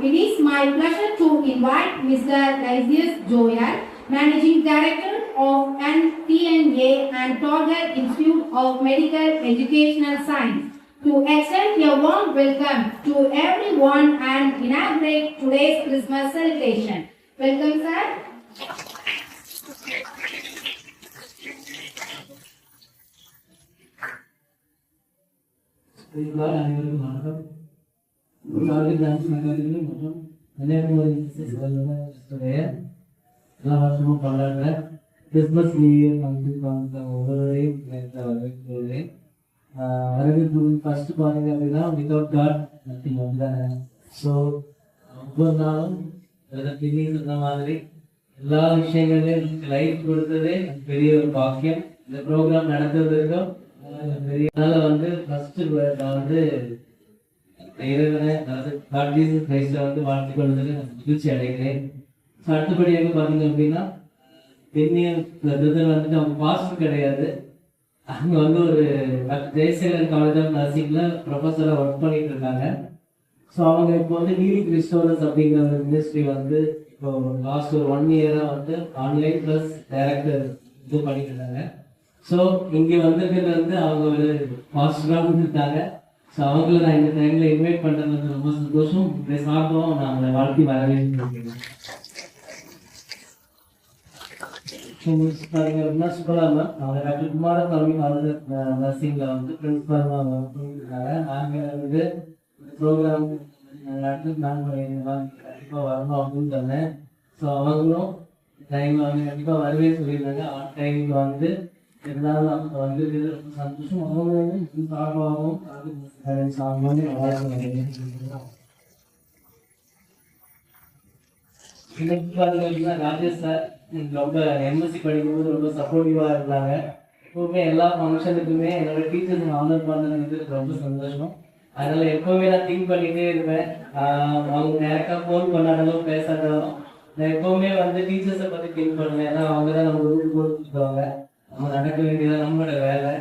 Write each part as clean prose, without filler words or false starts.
it is my pleasure to invite Mr. Lysius Joel, Managing Director of NTNA and Target Institute of Medical Educational Science, to extend a warm welcome to everyone and inaugurate today's Christmas celebration. Welcome, sir. அனைவருக்கும் வணக்கம். Target dance academy மற்றும் கன்னியாகுமரி எல்லா வருஷமும் கொண்டாடுற Christmas new year function ஒவ்வொருவரையும் வரவேற்கிறேன். வரவேற்பு first பாருங்க அப்படின்னா வித்தவுட் காட் நத்திங் வந்தாங்க. ஸோ ஒவ்வொரு நாளும் சொன்ன மாதிரி எல்லா விஷயங்களையும் லைஃப் கொடுத்ததே பெரிய ஒரு பாக்கியம். இந்த ப்ரோக்ராம் நடத்துவதற்கும் பெரியனால ஃபர்ஸ்ட் நான் இறைவனை வாழ்த்து கொள்வதில் மகிழ்ச்சி அடைகிறேன். அடுத்தபடியாக பார்த்தீங்க அப்படின்னா பெண்ணிய அவங்க பாஸ்டர் கிடையாது, அவங்க ஒரு ஜெயசேகர் காலேஜ் ஆஃப் நர்சிங்ல ப்ரொஃபஸராக ஒர்க் பண்ணிட்டு இருக்காங்க. ஸோ அவங்க இப்போ நீலி கிறிஸ்டோரஸ் அப்படிங்கிற ஒரு மினிஸ்ட்ரி இப்போ லாஸ்ட் ஒரு 1 இயராக ஆன்லைன் ப்ளஸ் டைரக்டர் இது பண்ணிட்டு இருக்காங்க. ஸோ இங்கே வந்திருக்கிறது அவங்க ஒரு பாசிட்டிவாக கொடுத்துருக்காங்க. ஸோ அவங்கள நான் இந்த டைமில் இன்வைட் பண்ணுறது ரொம்ப சந்தோஷம். இப்படி சாப்பிடுவோம், நான் அவங்களை வாழ்த்தி வரவேற்கிறேன். பாருங்க அப்படின்னா சுப்பலாமா அவங்க டாக்டர் குமாரசாமி காலேஜ் நர்சிங்கில் பிரின்சிபலாக பண்ணியிருக்காங்க. நாங்கள் ப்ரோக்ராம் கண்டிப்பாக வரணும் அப்படின்னு சொன்னேன். ஸோ அவங்களும் டைமில் கண்டிப்பாக வரவே சொல்லியிருந்தாங்க. ஆன் டைமில் இருந்தாலும் அவங்க ரொம்ப சந்தோஷம். அவங்களும் சார்பாகவும் இன்னைக்கு பார்த்தீங்கன்னா ராஜேஷ் சார் ரொம்ப எம்எஸ்சி படிக்கும்போது ரொம்ப சப்போர்ட்டிவாக இருந்தாங்க. எப்பவுமே எல்லா ஃபங்க்ஷனுக்குமே என்னோட டீச்சர்ஸ் ஆனர் பண்ணுறது ரொம்ப சந்தோஷம். அதனால எப்பவுமே நான் திங்க் பண்ணிகிட்டே இருப்பேன். அவங்க நேரக்காக ஃபோன் பண்ணாலும் பேசாட்டாலும் நான் எப்பவுமே டீச்சர்ஸை பற்றி திங்க் பண்ணுவேன். ஏன்னா அவங்க தான் நம்ம ரூல் கொடுத்துருவாங்க, நம்ம நடக்க வேண்டியதான் நம்மளோட வேலை.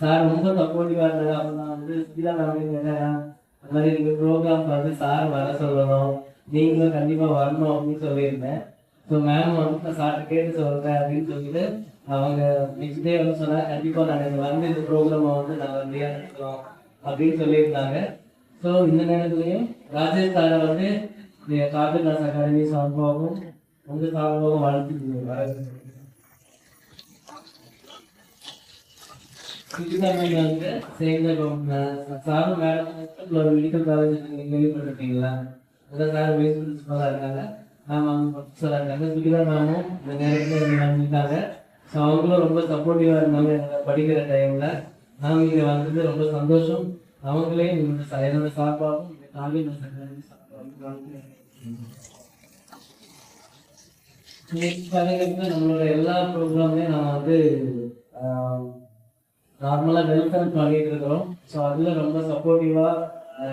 சார் ரொம்ப சப்போர்ட்டிவாக இருந்தாங்க. அப்போ நான் சுவிதா மேம் அந்த மாதிரி நீங்கள் ப்ரோக்ராம் சார் வர சொல்லணும், நீங்களும் கண்டிப்பாக வரணும் அப்படின்னு சொல்லியிருந்தேன். ஸோ மேம் நான் சார்ட்ட கேட்டு சொல்கிறேன் அப்படின்னு சொல்லிட்டு அவங்க நெக்ஸ்ட் டே சொன்னாங்க, கண்டிப்பாக நாங்கள் இந்த ப்ரோக்ராமை நாங்கள் நடத்துகிறோம் அப்படின்னு சொல்லியிருந்தாங்க. ஸோ இந்த நேரத்துலையும் ராஜேஷ் சாரை டார்கெட் டான்ஸ் அகாடமி சார்பாகவும் உங்கள் சார்பாகவும் வாழ்த்து வர சாரும் மேடம் மெடிக்கல் காலேஜ் கேள்விப்பட்டிருக்கீங்களா? அதான் சார் வைஸ் பிரின்சிபலாக இருக்காங்க, மேம் அவங்க ப்ரொஃபஸராக இருக்காங்க. சுகிதா மேமும் இந்த நேரத்தில் வந்துட்டாங்க. ஸோ அவங்களும் ரொம்ப சப்போர்ட்டிவாக இருந்தாங்க படிக்கிற டைமில். நாங்கள் இங்கே ரொம்ப சந்தோஷம். அவங்களே என்னோட சார்பாகவும் நம்மளோட எல்லா ப்ரோக்ராம்லையும் நான் நார்மலாக வெல்கம் பண்ணிட்டு இருக்கிறோம். ஸோ அதில் ரொம்ப சப்போர்ட்டிவாக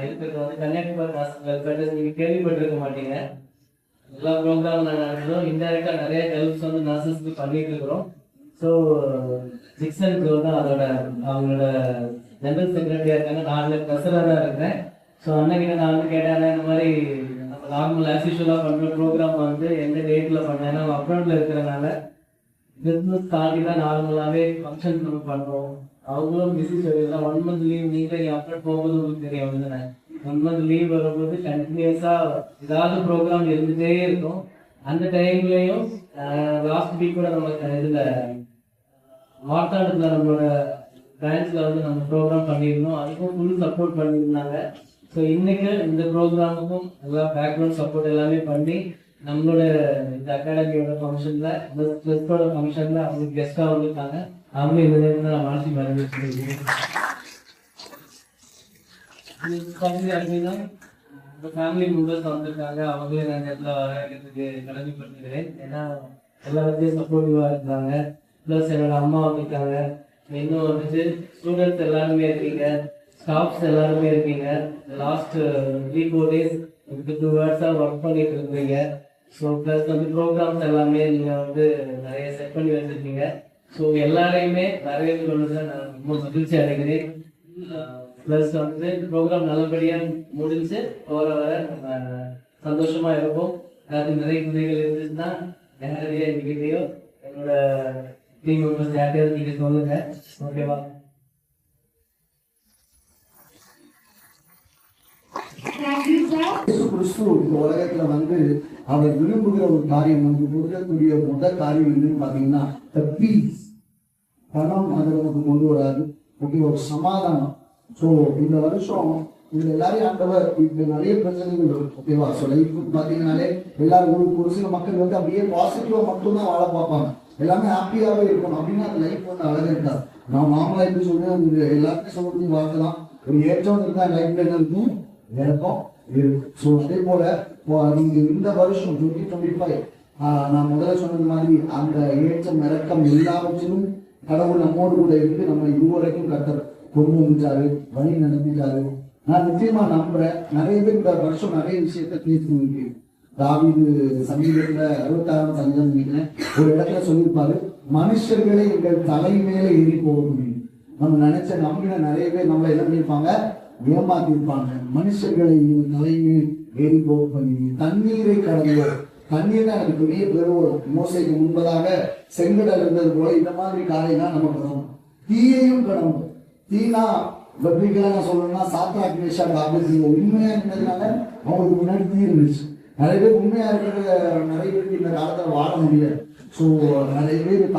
இருக்கிறது கன்னியாகுமரி வெல்ஃபேர் நீங்கள் கேள்விப்பட்டிருக்க மாட்டீங்க. எல்லா ப்ரோக்ராம் நாங்கள் நடக்கிறோம். இன்டெரக்டாக நிறைய ஹெல்ப்ஸ் நர்சஸ்க்கு பண்ணிட்டு இருக்கிறோம். ஸோ ஜிக்சன் க்ரோ தான் அதோட அவங்களோட ஜெனரல் செக்ரட்டரியாக இருக்காங்க. நான் ட்ரெஸராக இருக்கிறேன். ஸோ அன்னைக்கிட்ட நான் கேட்டேன், இந்த மாதிரி நம்ம நார்மல் ஆஸ்யூஷுவலாக பண்ணுற ப்ரோக்ராம் எந்த டேட்டில் பண்ணேன், ஏன்னா அப்ராண்டில் இருக்கிறனால பிஸ்னஸ் தாண்டி தான் நார்மலாகவே ஃபங்க்ஷன் நம்ம பண்ணுறோம். அவங்களும் பிஸி சொல்லிடலாம். 1 மந்த் லீவ் நீங்கள் அப்ராட் போகும்போது உங்களுக்கு தெரியும் அப்படிதானே. 1 மந்த் லீவ் வரும்போது கண்டினியூஸாக ஏதாவது ப்ரோக்ராம் இருந்துகிட்டே இருக்கும். அந்த டைம்லையும் லாஸ்ட் வீக் கூட நம்ம இதில் மார்த்தாண்டத்தில் நம்மளோட பிரான்ச்சில் நம்ம ப்ரோக்ராம் பண்ணியிருந்தோம். அதுக்கும் ஃபுல் சப்போர்ட் பண்ணியிருந்தாங்க. ஸோ இன்னைக்கு இந்த ப்ரோக்ராமுக்கும் எல்லா பேக்ரவுண்ட் சப்போர்ட் எல்லாமே பண்ணி நம்மளோட இந்த அகாடமியோட ஃபங்க்ஷனில் இந்த ஸ்ட்ரெஸ்ஸோட ஃபங்க்ஷனில் அவங்களுக்கு கெஸ்ட்டாக வந்துருக்காங்க. அவங்களும் இந்த நேரத்தில் நான் வாழ்த்தி வரவேற்கிறேன். அப்படின்னா இப்போ ஃபேமிலி மெம்பர்ஸ் வந்திருக்காங்க, அவங்களே நான் நேரத்தில் வரவேற்கிறதுக்கு கடமைப்பட்டிருக்கிறேன். ஏன்னா எல்லாத்தையும் சப்போர்ட்டிவாக இருக்காங்க. ப்ளஸ் என்னோட அம்மா வந்திருக்காங்க. இன்னும் ஸ்டூடெண்ட்ஸ் எல்லாருமே இருக்கீங்க, ஸ்டாஃப்ஸ் எல்லாருமே இருக்கீங்க. லாஸ்ட் 3-4 days 2 hours ஒர்க் பண்ணிட்டு இருக்கிறீங்க. ஸோ ப்ளஸ் ப்ரோக்ராம்ஸ் எல்லாமே நீங்கள் நிறைய செட் பண்ணி வச்சுருக்கீங்க. ஸோ எல்லாரையுமே வரவேற்று கொள்வதில் நான் ரொம்ப மகிழ்ச்சி அடைகிறேன். ப்ளஸ் ப்ரோக்ராம் நல்லபடியாக முடிஞ்சு போகிற வர நம்ம சந்தோஷமா இருக்கும். அது நிறைய குறைகள் இருந்துச்சுன்னா நேரடியாக எங்ககிட்டயோ என்னோட டீம் மெம்பர்ஸ் யார்கிட்டயாவது நீங்க சொல்லுங்க. ஓகேவா? இயேசு கிறிஸ்து இந்த உலகத்துல வந்து அவர் விரும்புகிற ஒரு காரியம் நமக்கு கொடுக்கக்கூடிய முதல் காரியம் என்னன்னு பாத்தீங்கன்னா பீஸ். பணம் அதை நமக்கு கொண்டு வராது. ஓகே, ஒரு சமாதானம். ஸோ இந்த வருஷம் இதுல எல்லாரையும் ஆண்டவர் இப்ப நிறைய பிரச்சனைகள் இருக்கு. ஓகேவா? ஸோ லைஃப் பாத்தீங்கன்னாலே எல்லாரும் ஒரு சில மக்கள் வந்து அப்படியே பாசிட்டிவா மட்டும்தான் வாழ பார்ப்பாங்க. எல்லாமே ஹாப்பியாவே இருக்கணும் அப்படின்னா அந்த லைஃப் வந்து அழகா இருக்காது. நான் நார்மலா எப்படி சொல்றேன், எல்லாருமே சொல்லக்கூடிய வார்த்தை தான். ஒரு ஏற்றம் இருந்தா லைஃப்ல என்ன இருக்கும், இறக்கம் இருக்கு. ஸோ அதே போல நீங்க இந்த வருஷம் 2025 நான் முதல்ல சொன்னது மாதிரி அந்த ஏற்றம் இறக்கம் எல்லாவற்றிலும் கடவுள் நம்மோடு கூட இருக்கு. நம்ம இதுவரைக்கும் கத்தர் கொண்டு வந்துட்டாரு, வழி நடத்திட்டாரு. நான் நிச்சயமா நம்புறேன். நிறைய பேர் இந்த வருஷம் நிறைய விஷயத்த பேசினீங்க. தாவீது சங்கீதத்துல 66ஆம் சங்கீதம் ஒரு இடத்துல சொல்லியிருப்பாரு, மனுஷர்களை எங்கள் தலை மேல ஏறி போக முடியும். நம்ம நினைச்ச நம்பின நிறைய பேர் நம்மள என்ன பண்ணியிருப்பாங்க, ஏமாத்திருப்பாங்க. மனுஷர்களை தலைமையில் ஏறி போக பண்ணி தண்ணீரை கடந்தோம். தண்ணீர் தான் எனக்கு பெரிய பெருவோம். மோசைக்கு முன்பதாக செங்கடல் இருந்தது போல இந்த மாதிரி காரியம்லாம் நம்ம கடணும். தீயையும் கடந்தோம். தீனா பப்ளிக்கெல்லாம் சொல்லணும்னா சாத்ராக் மேஷாக் ஆபேத்நேகோ உண்மையா இருந்ததுனால அவங்களுக்கு முன்னாடி தீ இருந்துச்சு. நிறைய பேர் உண்மையா இருக்கிற நிறைய பேருக்கு இந்த காலத்துல வாழ முடியாது. ஸோ நிறைய பேர்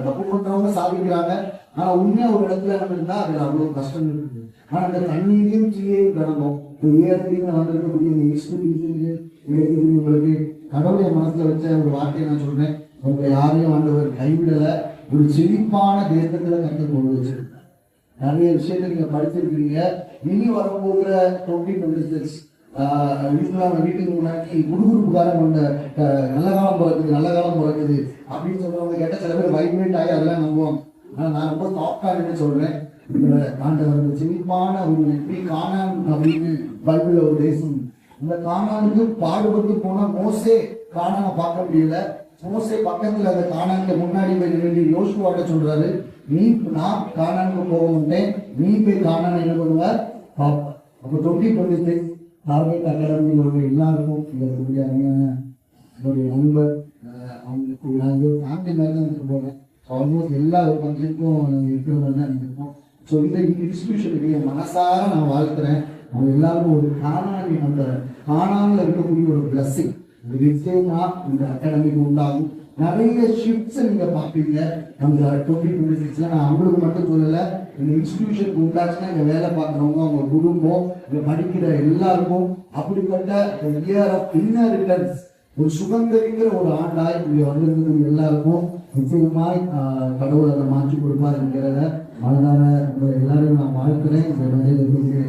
தப்பு பண்றவங்க சாதிக்கிறாங்க. ஆனா உண்மையா ஒரு இடத்துல நம்ம இருந்தா அதுல அவ்வளவு கஷ்டம் இருக்குது. ஆனா அந்த தண்ணீரையும் தீயையும் கடந்தோம். ஏற்கனவே வந்திருக்கக்கூடிய இந்த எக்ஸ்பீரியன்ஸ் உங்களுக்கு கடவுளுடைய மனசுல வச்ச ஒரு வார்த்தையை நான் சொல்றேன். உங்களை யாரையும் ஆண்டவர் கைவிடல. ஒரு செழிப்பான தேசத்துல கற்றுக் கொண்டு வச்சிருக்கேன். நிறைய விஷயத்தை நீங்க படிச்சிருக்கீங்க. இனி வரப்போகிற 2026 வீட்டுக்கு முன்னாடி குடுகுடுப்புக்காரன் கொண்ட நல்ல காலம் பிறக்குது அப்படின்னு சொல்றவங்க கேட்ட சில பேர் வைப்ரேட் ஆகி அதெல்லாம் நம்புவாங்க. ஆனா நான் ரொம்ப சாஃப்டாக சொல்றேன். ஆண்டவர் செழிப்பான ஒரு எப்படி கானான் அப்படின்னு பைபிள்ல ஒரு தேசம். இந்த கானானுக்கு பாடுபட்டு போன மோசே கானானை பார்க்க முடியல. மோசே பக்கத்துல அந்த கானானுக்கு முன்னாடி போய் வேண்டி யோசுவாட்ட சொல்றாரு, நான் கானானுக்கு போக மாட்டேன், நீ போய் கானானை என்ன பண்ணுவார் பார்ப்ப. அப்போ 2026 டார்கெட் அகாடமி எல்லாருக்கும் என்னுடைய நண்பர் அவங்களுக்கு நாங்கள் ஃபேமிலி மாதிரி தான் இருக்க போகிறேன். ஆல்மோஸ்ட் எல்லா ஃபங்க்ஷனுக்கும் இருக்கிற மாதிரி தான் இருந்திருக்கோம். ஸோ இந்த இன்ஸ்டிடியூஷனுக்கு என் மனசார நான் வாழ்த்துறேன். அவங்க எல்லாருக்கும் ஒரு காணாமி அந்த காணாமல் இருக்கக்கூடிய ஒரு பிளஸ்ஸிங் நிச்சயமா இந்த அகாடமிக்கு உண்டாகும். நிறைய ஷிஃப்ட்ஸை நீங்க பார்ப்பீங்க. அந்த 2026 நான் அவங்களுக்கு மட்டும் சொல்லலை, இந்த இன்ஸ்டிடியூஷனுக்கு உண்டாச்சுன்னா இங்கே வேலை பார்க்குறவங்க, அவங்க குடும்பம், இங்கே படிக்கிற எல்லாருக்கும் அப்படிப்பட்ட இயர் ஆஃப் இன்ஹெரிட்டன்ஸ் ஒரு சுதந்திரிங்கிற ஒரு ஆண்டாய் இங்கே வந்திருக்கிறது எல்லாருக்கும் நிச்சயமாய் கடவுள் அதை மாற்றி கொடுப்பார் என்கிறத மனதார எல்லாரையும் நான் வாழ்க்கிறேன். இந்த நிலையில் இருக்கிற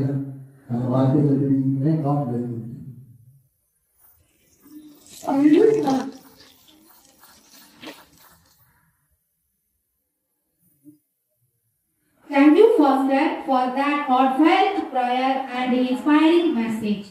வார்த்தைகள் தெரிவிக்கிறேன். Thank you, Foster, for that heartfelt prayer and inspiring message.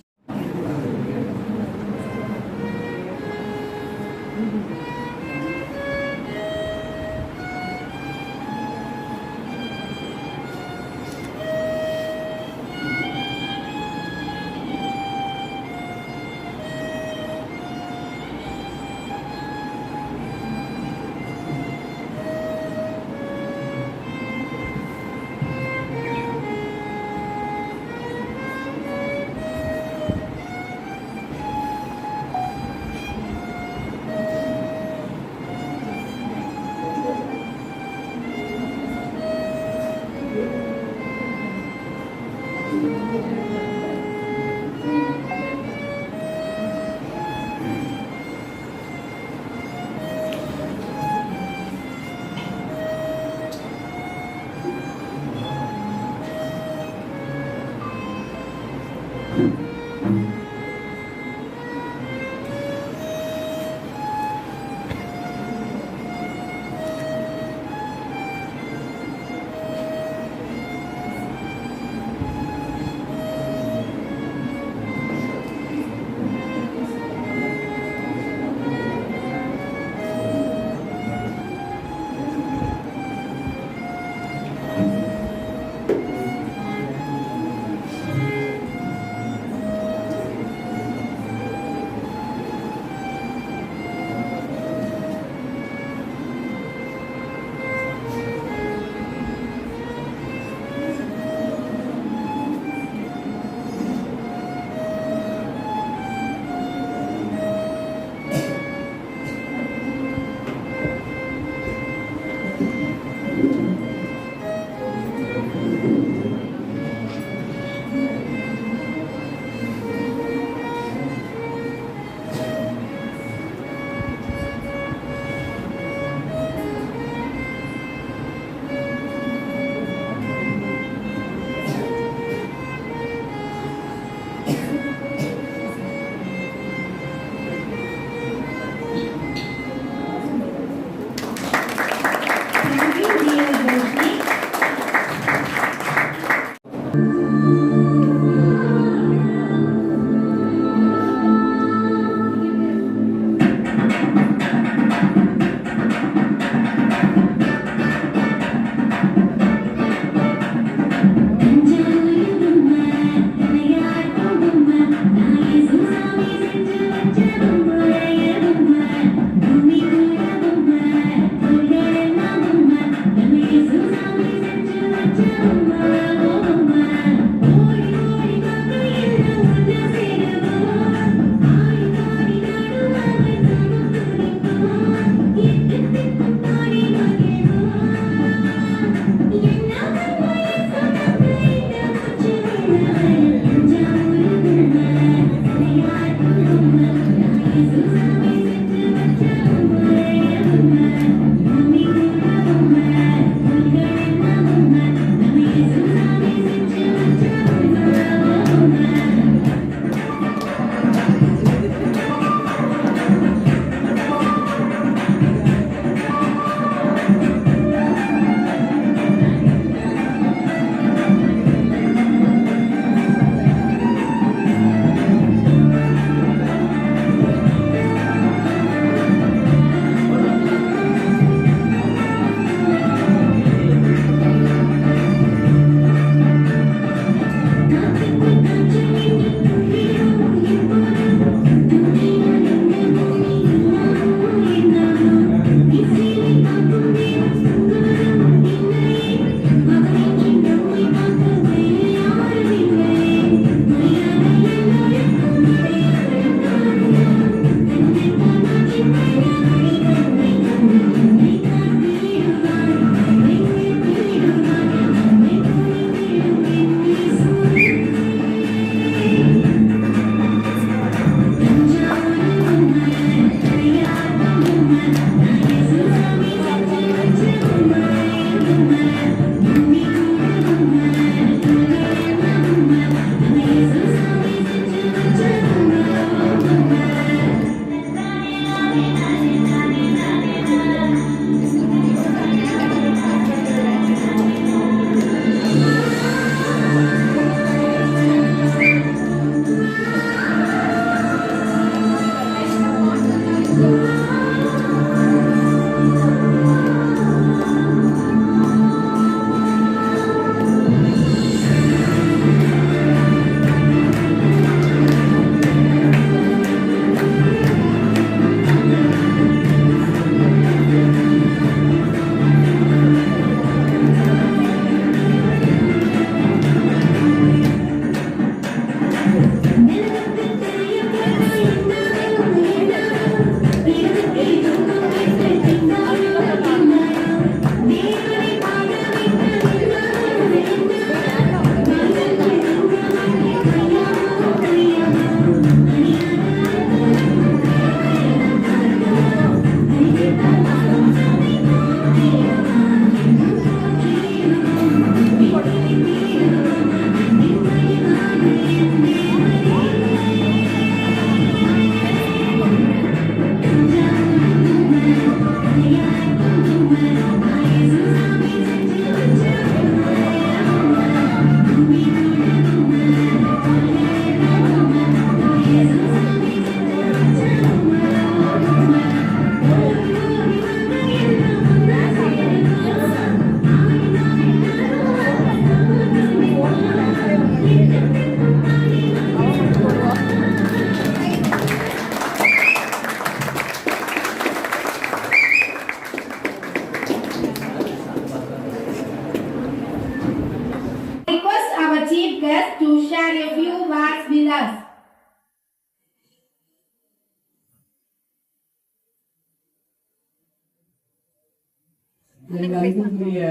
அன்புக்குரிய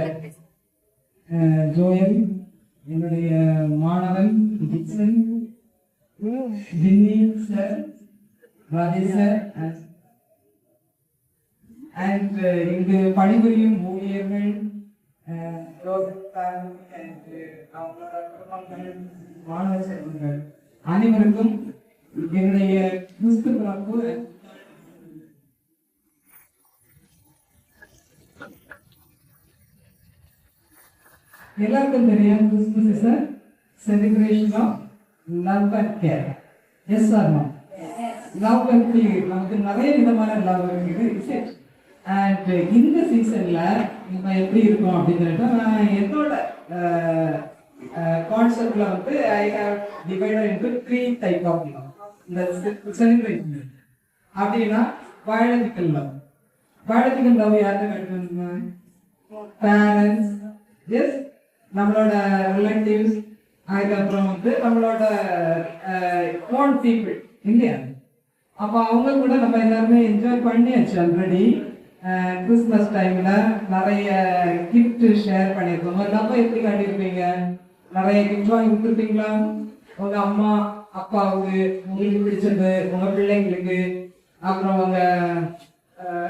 ஜோயல், என்னுடைய மாணவன் Dickson, Ginny sir, Rajesh sir, and இங்கு பணிபுரியும் ஊழியர்கள், அவங்களோட குடும்பங்கள், மாணவ செல்வங்கள் அனைவருக்கும் என்னுடைய கிறிஸ்து பிறப்பு எல்லாருக்கும் தெரியும். Christmas is a celebration of love and care. Yes or no? Love எப்படி நமக்கு நிறைய விதமான லவ் இருக்குது. அண்ட் இந்த சீசன்ல நம்ம எப்படி இருக்கோம் அப்படின்னு நான் என்னோட கான்செப்ட்ல வந்து I have divided into 3 type of love. இந்த செலிப்ரேஷன் அப்படின்னா பயாலஜிக்கல் லவ். பயாலஜிக்கல் லவ் யாருன்னு கேட்டுருந்தீங்க? பேரண்ட்ஸ், எஸ், நம்மளோட ரிலேட்டிவ்ஸ், அதுக்கப்புறம் வந்து நம்மளோட ஓன் பீப்புள் இல்லையா? அப்போ அவங்க கூட நம்ம எல்லாருமே என்ஜாய் பண்ணியாச்சு ஆல்ரெடி. கிறிஸ்மஸ் டைம்ல நிறைய கிஃப்ட் ஷேர் பண்ணியிருக்கோம். நம்ம எப்படி காட்டியிருப்பீங்க? நிறைய கிஃப்ட் வாங்கி கொடுத்துருப்பீங்களா? உங்க அம்மா அப்பாவுக்கு, உங்களுக்கு பிடிச்சது உங்க பிள்ளைங்களுக்கு, அப்புறம் உங்க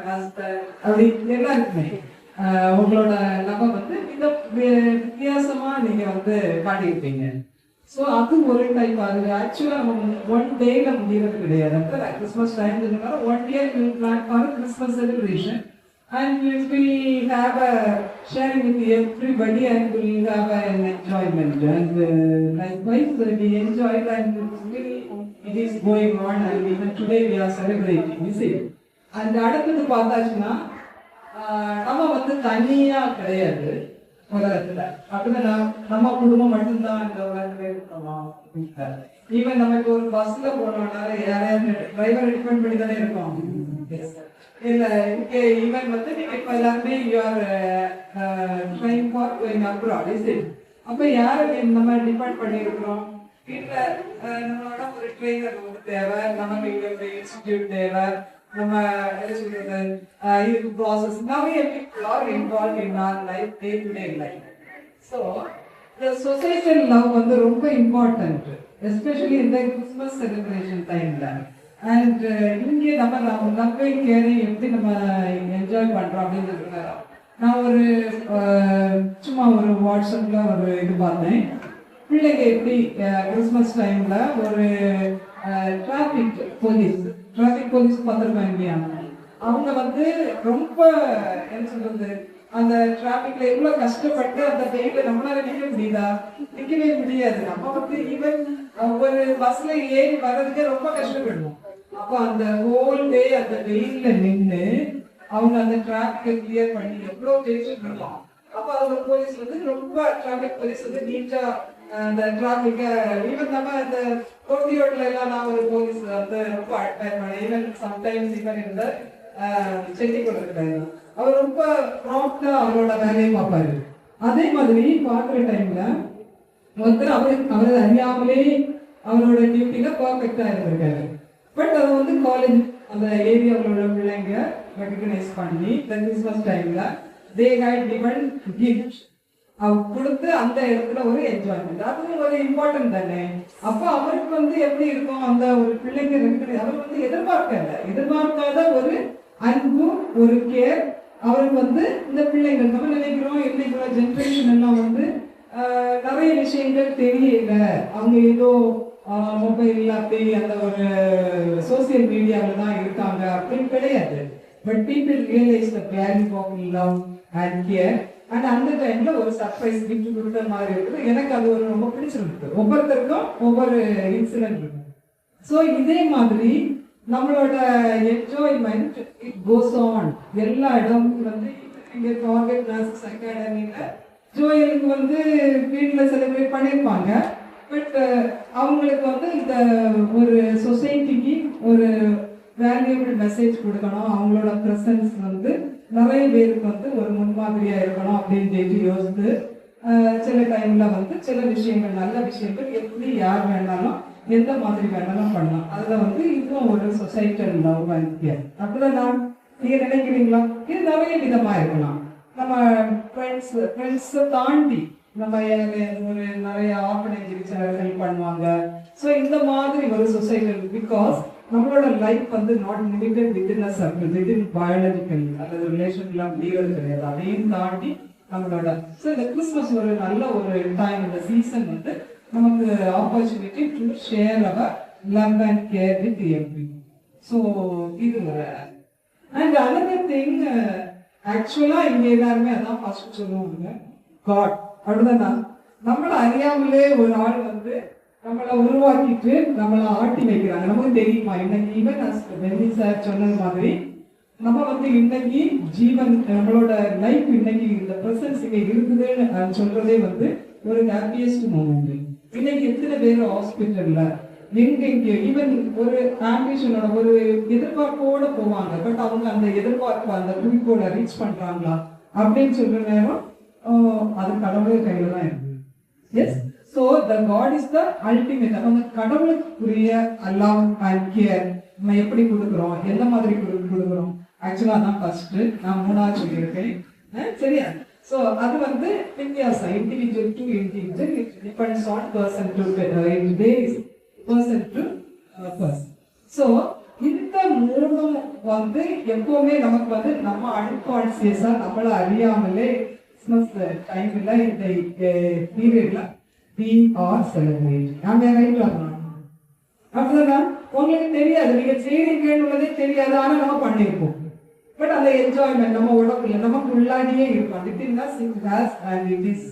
ஹஸ்பண்ட், அப்படி எல்லாருக்குமே உங்களோட லவ் வந்து மிக வித்தியாசமா நீங்க வந்து காட்டியிருப்பீங்க. ஸோ அது ஒரு டைப். அது ஆக்சுவலா நம்ம ஒன் டேல முடிகிறது கிடையாது. Christmas time one year will plan for Christmas celebration and we will have a sharing with everybody and we will have an enjoyment and likewise we enjoyed and still it is going on and even today we are celebrating, you see. And அடுத்தது பார்த்தாச்சுன்னா நம்ம வந்து தனியா கிடையாது உலகத்துல. அப்படிதான் நம்ம குடும்பம் மட்டும்தான் இந்த உலகத்துல இருக்கோமா? ஈவன் நம்ம இப்போ ஒரு பஸ்ல போனோம்னா யாரையாவது டிரைவரை டிபெண்ட் பண்ணி தானே இருக்கோம். இல்ல இங்கே ஈவன் வந்து நீங்க இப்ப எல்லாருமே you are trying for going abroad, is it? அப்ப யாரை நம்ம டிபெண்ட் பண்ணி இருக்கிறோம்? இல்ல நம்மளோட ஒரு ட்ரெயினர் வந்து தேவை, நமக்கு இங்க ஒரு இன்ஸ்டிடியூட் தேவை, நம்ம என்ன சொல்றது இதுக்கு ப்ராசஸ் நிறைய people are involved in our life, day to day life. So the societal love வந்து ரொம்ப இம்பார்ட்டன்ட், எஸ்பெஷலி இந்த கிறிஸ்மஸ் செலிப்ரேஷன் டைம்ல. அண்ட் இங்கே நம்ம லவ்வை கேரை எப்படி நம்ம என்ஜாய் பண்றோம் அப்படின்னு நான் ஒரு சும்மா ஒரு வாட்ஸ்அப்ல ஒரு இது பார்த்தேன். பிள்ளைங்க எப்படி கிறிஸ்மஸ் டைம்ல ஒரு டிராஃபிக் போலீஸ் பார்த்துருக்காங்க இல்லையா? அவங்க வந்து ரொம்ப என்ன சொல்றது, அந்த டிராபிக்ல எவ்வளவு கஷ்டப்பட்டு அந்த டேட்ல நம்மளால நிக்கவே முடியாது. நம்ம வந்து ஈவன் ஒரு பஸ்ல ஏறி வர்றதுக்கே ரொம்ப கஷ்டப்படுவோம். அப்ப அந்த ஹோல் டே அந்த வெயில்ல நின்று அவங்க அந்த டிராபிக்கை கிளியர் பண்ணி எவ்வளவு டேஸ்ட் பண்ணுவோம். அப்ப அவங்க போலீஸ் வந்து ரொம்ப டிராபிக் போலீஸ் வந்து நீட்டா அந்த டிராபிக்க ஈவன் நம்ம அந்த கோட்டியோட்ல எல்லாம் நான் ஒரு போலீஸ் வந்து ரொம்ப அட்மைர் பண்ணேன். ஈவன் சம்டைம்ஸ் ஈவன் இருந்த செட்டி கொடுத்துருக்காங்க. அவர் ரொம்ப ப்ராப்டா அவரோட வேலையை பார்ப்பாரு. அதே மாதிரி பார்க்குற டைம்ல ஒருத்தர் அவரை அறியாமலே அவரோட டியூட்டில பர்ஃபெக்டா இருந்திருக்காரு. பட் அதை வந்து காலேஜ் அந்த ஏரியாவோட பிள்ளைங்க ரெகக்னைஸ் பண்ணி இந்த கிறிஸ்மஸ் டைம்ல தே ஹேட் கிவன் கிஃப்ட் அவர் கொடுத்து அந்த இடத்துல ஒரு என்ஜாய்மெண்ட், அதுவும் ஒரு இம்பார்ட்டன்ட் தானே. அப்போ அவருக்கு வந்து எப்படி இருக்கும் அந்த ஒரு பிள்ளைங்க அவர் வந்து எதிர்பார்க்காத ஒரு அன்பு, ஒரு கேர் அவருக்கு வந்து இந்த பிள்ளைங்க நம்ம நினைக்கிறோம் இன்னைக்கு ஜென்ரேஷன் எல்லாம் வந்து நிறைய விஷயங்கள் தெரியல. அவங்க ஏதோ மொபைல் அப்படி அந்த ஒரு சோசியல் மீடியாவில் தான் இருக்காங்க அப்படின்னு கிடையாது. But people realise the value of love and care. And அந்த டைம்ல ஒரு சர்ப்ரைஸ் கிஃப்ட் கொடுத்த மாதிரி இருக்குது. எனக்கு அது ஒரு ரொம்ப பிடிச்சிருக்கு. ஒவ்வொருத்தருக்கும் ஒவ்வொரு இன்சிடென்ட் இருக்கும். ஸோ இதே மாதிரி நம்மளோட என்ஜாய்மெண்ட் இட் கோஸ் ஆன் எல்லா இடமும். வந்து இங்கே டார்கெட் நர்சஸ் அகாடமியில ஜோயலுக்கு வந்து வீட்டில் செலிப்ரேட் பண்ணியிருப்பாங்க. பட் அவங்களுக்கு வந்து இந்த ஒரு சொசைட்டிக்கு ஒரு வேல்யூபிள் மெசேஜ் கொடுக்கணும், அவங்களோட ப்ரெசன்ஸ் வந்து நிறைய பேருக்கு வந்து ஒரு முன்மாதிரியா இருக்கணும் அப்படின்னு யோசித்து சில டைம்ல வந்து சில விஷயங்கள் நல்ல விஷயங்கள் எப்படி யார் வேணாலும் எந்த மாதிரி வேணாலும் பண்ணலாம். அதுல வந்து இதுவும் ஒரு சொசைட்டல் லவ் அண்ட் கேர். அப்படிதான் நீங்க நினைக்கிறீங்களா? இது நிறைய விதமா இருக்கலாம். நம்ம ஃப்ரெண்ட்ஸை தாண்டி நம்ம ஒரு நிறைய ஆர்கனைஸ் ஹெல்ப் பண்ணுவாங்க. ஸோ இந்த மாதிரி ஒரு சொசைட்டி, பிகாஸ் நம்மளோட லைஃப் வந்து not limited within a circle, within biological அல்லது ரிலேஷன்லாம் முடிவது கிடையாது. அதையும் தாண்டி நம்மளோட ஸோ இந்த கிறிஸ்மஸ் ஒரு நல்ல ஒரு டைம், இந்த சீசன் வந்து நமக்கு opportunity to share our love and care with every. So இது ஒரு அண்ட் அனதர் திங், ஆக்சுவலா இங்க எல்லாருமே அதான் ஃபர்ஸ்ட் சொல்லுவாங்க, காட் அப்படிதானா. நம்மளை அறியாமலே ஒரு ஆள் வந்து நம்மளை உருவாக்கிட்டு நம்மளை ஆட்டி வைக்கிறாங்க. நமக்கு தெரியுமா இன்னைக்கு ஈவன் சார் சொன்னது மாதிரி நம்ம வந்து இன்னைக்கு ஜீவன் நம்மளோட லைஃப் இன்னைக்கு இந்த ப்ரெசன்ஸ் இங்க இருக்குதுன்னு சொல்றதே வந்து ஒரு ஹாப்பியஸ்ட் மூமெண்ட். இன்னைக்கு எத்தனை பேர் ஹாஸ்பிட்டல்ல எங்க ஈவன் ஒரு ஆம்பிஷனோட ஒரு எதிர்பார்ப்போட போவாங்க, பட் அவங்க அந்த எதிர்பார்ப்பு அந்த குறிக்கோளை ரீச் பண்றாங்களா அப்படின்னு சொல்ற நேரம் அது கடவுள் கையில தான் இருக்கு. Yes, so the God is the ultimate. அவங்க கடவுளுக்குரிய லவ் அண்ட் கேர் நம்ம எப்படி கொடுக்குறோம், எந்த மாதிரி கொடுக்குறோம், ஆக்சுவலா தான் ஃபர்ஸ்ட் நான் மூணாவது சொல்லியிருக்கேன். சரியா? ஸோ அது வந்து வித்தியாசம், individual to individual, it depends on person to person to person. So இந்த மூணும் வந்து எப்பவுமே நமக்கு வந்து நம்ம அன்கான்சியஸா நம்மளை அறியாமலே கிறிஸ்மஸ் டைம்ல இந்த பீரியட்ல we are celebrating. நாம ரைட்ல அப்படிதான் உங்களுக்கு தெரியாது, நீங்க செய்றீங்கன்றதே தெரியாது, ஆனா நம்ம பண்ணிருப்போம். பட் அந்த என்ஜாய்மெண்ட் நம்ம உடம்புல நமக்கு உள்ளாடியே இருக்கும். Within us it has and it is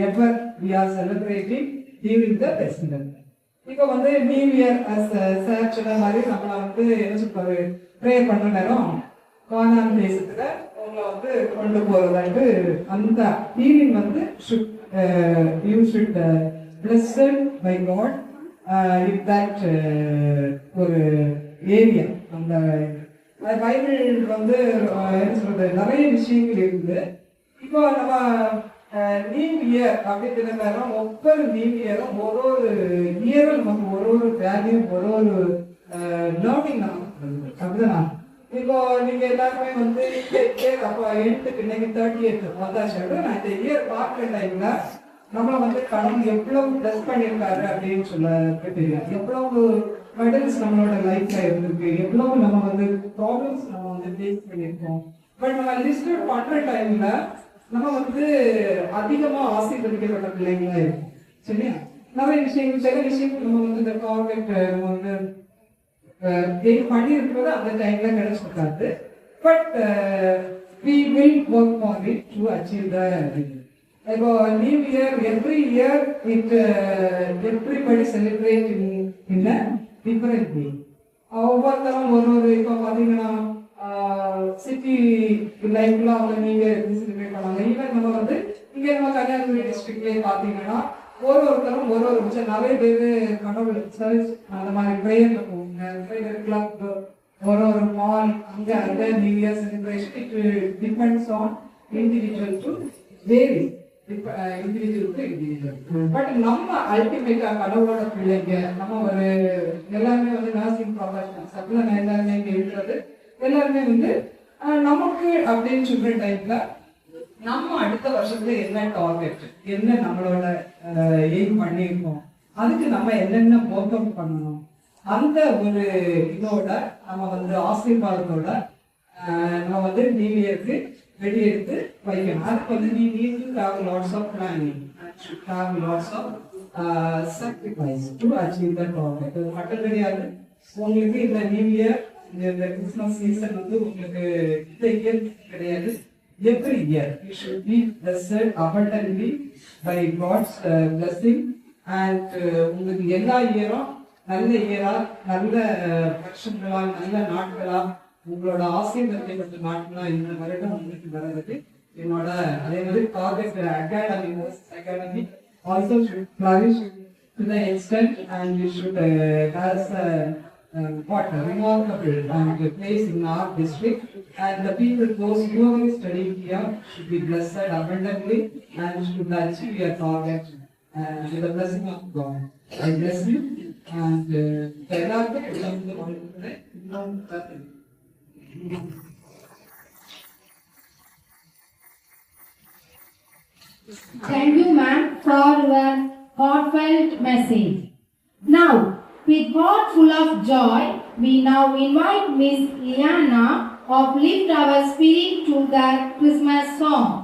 ever we are celebrating during the festival. இப்போ வந்து நியூ இயர் அஸ் சார் சொன்ன மாதிரி நம்மள வந்து என்ன சொல்றது ப்ரே பண்ண நேரம் கானான் தேசத்துல உங்களை வந்து கொண்டு போறதாட்டு அந்த ஃபீலிங் வந்து you should blessed by God if that ஒரு ஏரியா. அந்த பைபிள் வந்து என்ன சொல்றது நிறைய விஷயங்கள் இருக்குது. இப்போ நம்ம நியூ இயர் அப்படிங்கிற நேரம் ஒவ்வொரு நியூ இயரும் ஒரு இயரும் நமக்கு ஒரு வேல்யூ ஒரு லேர்னிங் நமக்கு அப்படிதான். இப்போ நீங்க எல்லாருமே வந்து இயர் அப்போ எட்டுக்கு இன்னைக்கு 30th வந்தாச்சு. நான் இந்த இயர் பார்க்குற டைம்ல நம்மள வந்து கடவுள் எவ்வளவு பிளஸ் பண்ணியிருக்காரு அப்படின்னு சொல்ல தெரியும். எவ்வளவு மெடல்ஸ் நம்மளோட லைஃப்ல இருந்திருக்கு, எவ்வளவு நம்ம வந்து ப்ராப்ளம்ஸ் நம்ம வந்து ஃபேஸ் பண்ணியிருக்கோம். பட் நம்ம லிஸ்ட் பண்ற டைம்ல நம்ம வந்து அதிகமா ஆசீர்வதிக்கப்பட்ட பிள்ளைங்களா இருக்கும். சரியா? நிறைய விஷயங்கள் சில விஷயங்கள் நம்ம வந்து இந்த கார்பரேட் வந்து பண்ணி இருக்கிறது அந்த டைம்ல கிடைச்சிருக்காது. But we will work for it to achieve the இப்போ new year every year it everybody celebrate in a different way. ஒவ்வொருத்தரும் ஒரு இப்போ பாத்தீங்கன்னா சிட்டி லைஃப்ல அவங்க நீங்க செலிப்ரேட் பண்ணுவாங்க. ஈவன் நம்ம வந்து இங்க நம்ம கன்னியாகுமரி டிஸ்ட்ரிக்ட்லயே பாத்தீங்கன்னா ஒருத்தரும் ஒரு நிறைய பேர் கடவுள் சர்ச் அந்த மாதிரி ப்ரேயர்ல போவாங்க, கிளப் ஒரு மால் அங்க அந்த new year celebration. It depends on individual to vary individual to individual. But நம்ம அல்டிமேட்டா கடவுளோட பிள்ளைங்க நம்ம ஒரு எல்லாருமே வந்து நர்சிங் ப்ரொஃபஷனல்ஸ் அப்படிலாம் எல்லாருமே இங்க இருக்கிறது எல்லாருமே வந்து நமக்கு அப்படின்னு சொல்ற டைப்ல நம்ம அடுத்த வருஷத்துல என்ன டார்கெட், என்ன நம்மளோட எய்ம் பண்ணியிருக்கோம், அதுக்கு நம்ம என்னென்ன ஒர்க் அவுட் பண்ணணும், அந்த ஒரு இதோட நம்ம வந்து ஆசீர்வாதத்தோட நம்ம வந்து நியூ இயருக்கு ரெடி எடுத்து வைக்கணும். அதுக்கு வந்து we need to have lots of planning and should have lots of sacrifice to achieve that target. அது மட்டும் கிடையாது, உங்களுக்கு இந்த நியூ இயர் இந்த கிறிஸ்மஸ் சீசன் வந்து உங்களுக்கு இந்த இயர் கிடையாது, every year you should be blessed abundantly by God's blessing and உங்களுக்கு எல்லா இயரும் நல்ல இயரா நல்ல வருஷங்களா நல்ல நாட்களா உங்களோட ஆசீர்வாதப்பட்ட நாட்களா இந்த வருடம் உங்களுக்கு வர்றதுக்கு என்னோட அதே மாதிரி target academy also should flourish to the extent and you should has what a remarkable and place in our district and the people those who are studying here should be blessed abundantly and should achieve your target with the blessing of God. I bless you and எல்லாருக்கும் Thank you, ma'am, for your heartfelt message. Now, with heart full of joy, we now invite Miss Liana of Lift Our Spirit to the Christmas song.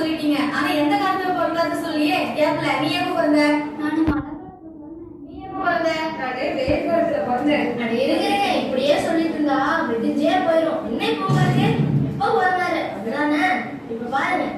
சொல்லிட்டீங்க. ஆனா எந்த காலத்துல பிறந்தாரு சொல்லியே. கேப்ல நீ எப்ப பிறந்த? நீ எப்ப பிறந்த? நான் வெயில் காலத்துல பிறந்தேன். அட இருங்க, இப்படியே சொல்லிட்டு இருந்தா விடிஞ்சே போயிடும். இன்னைக்கு போகாது எப்ப பிறந்தாரு அதுதானே. இப்ப பாருங்க.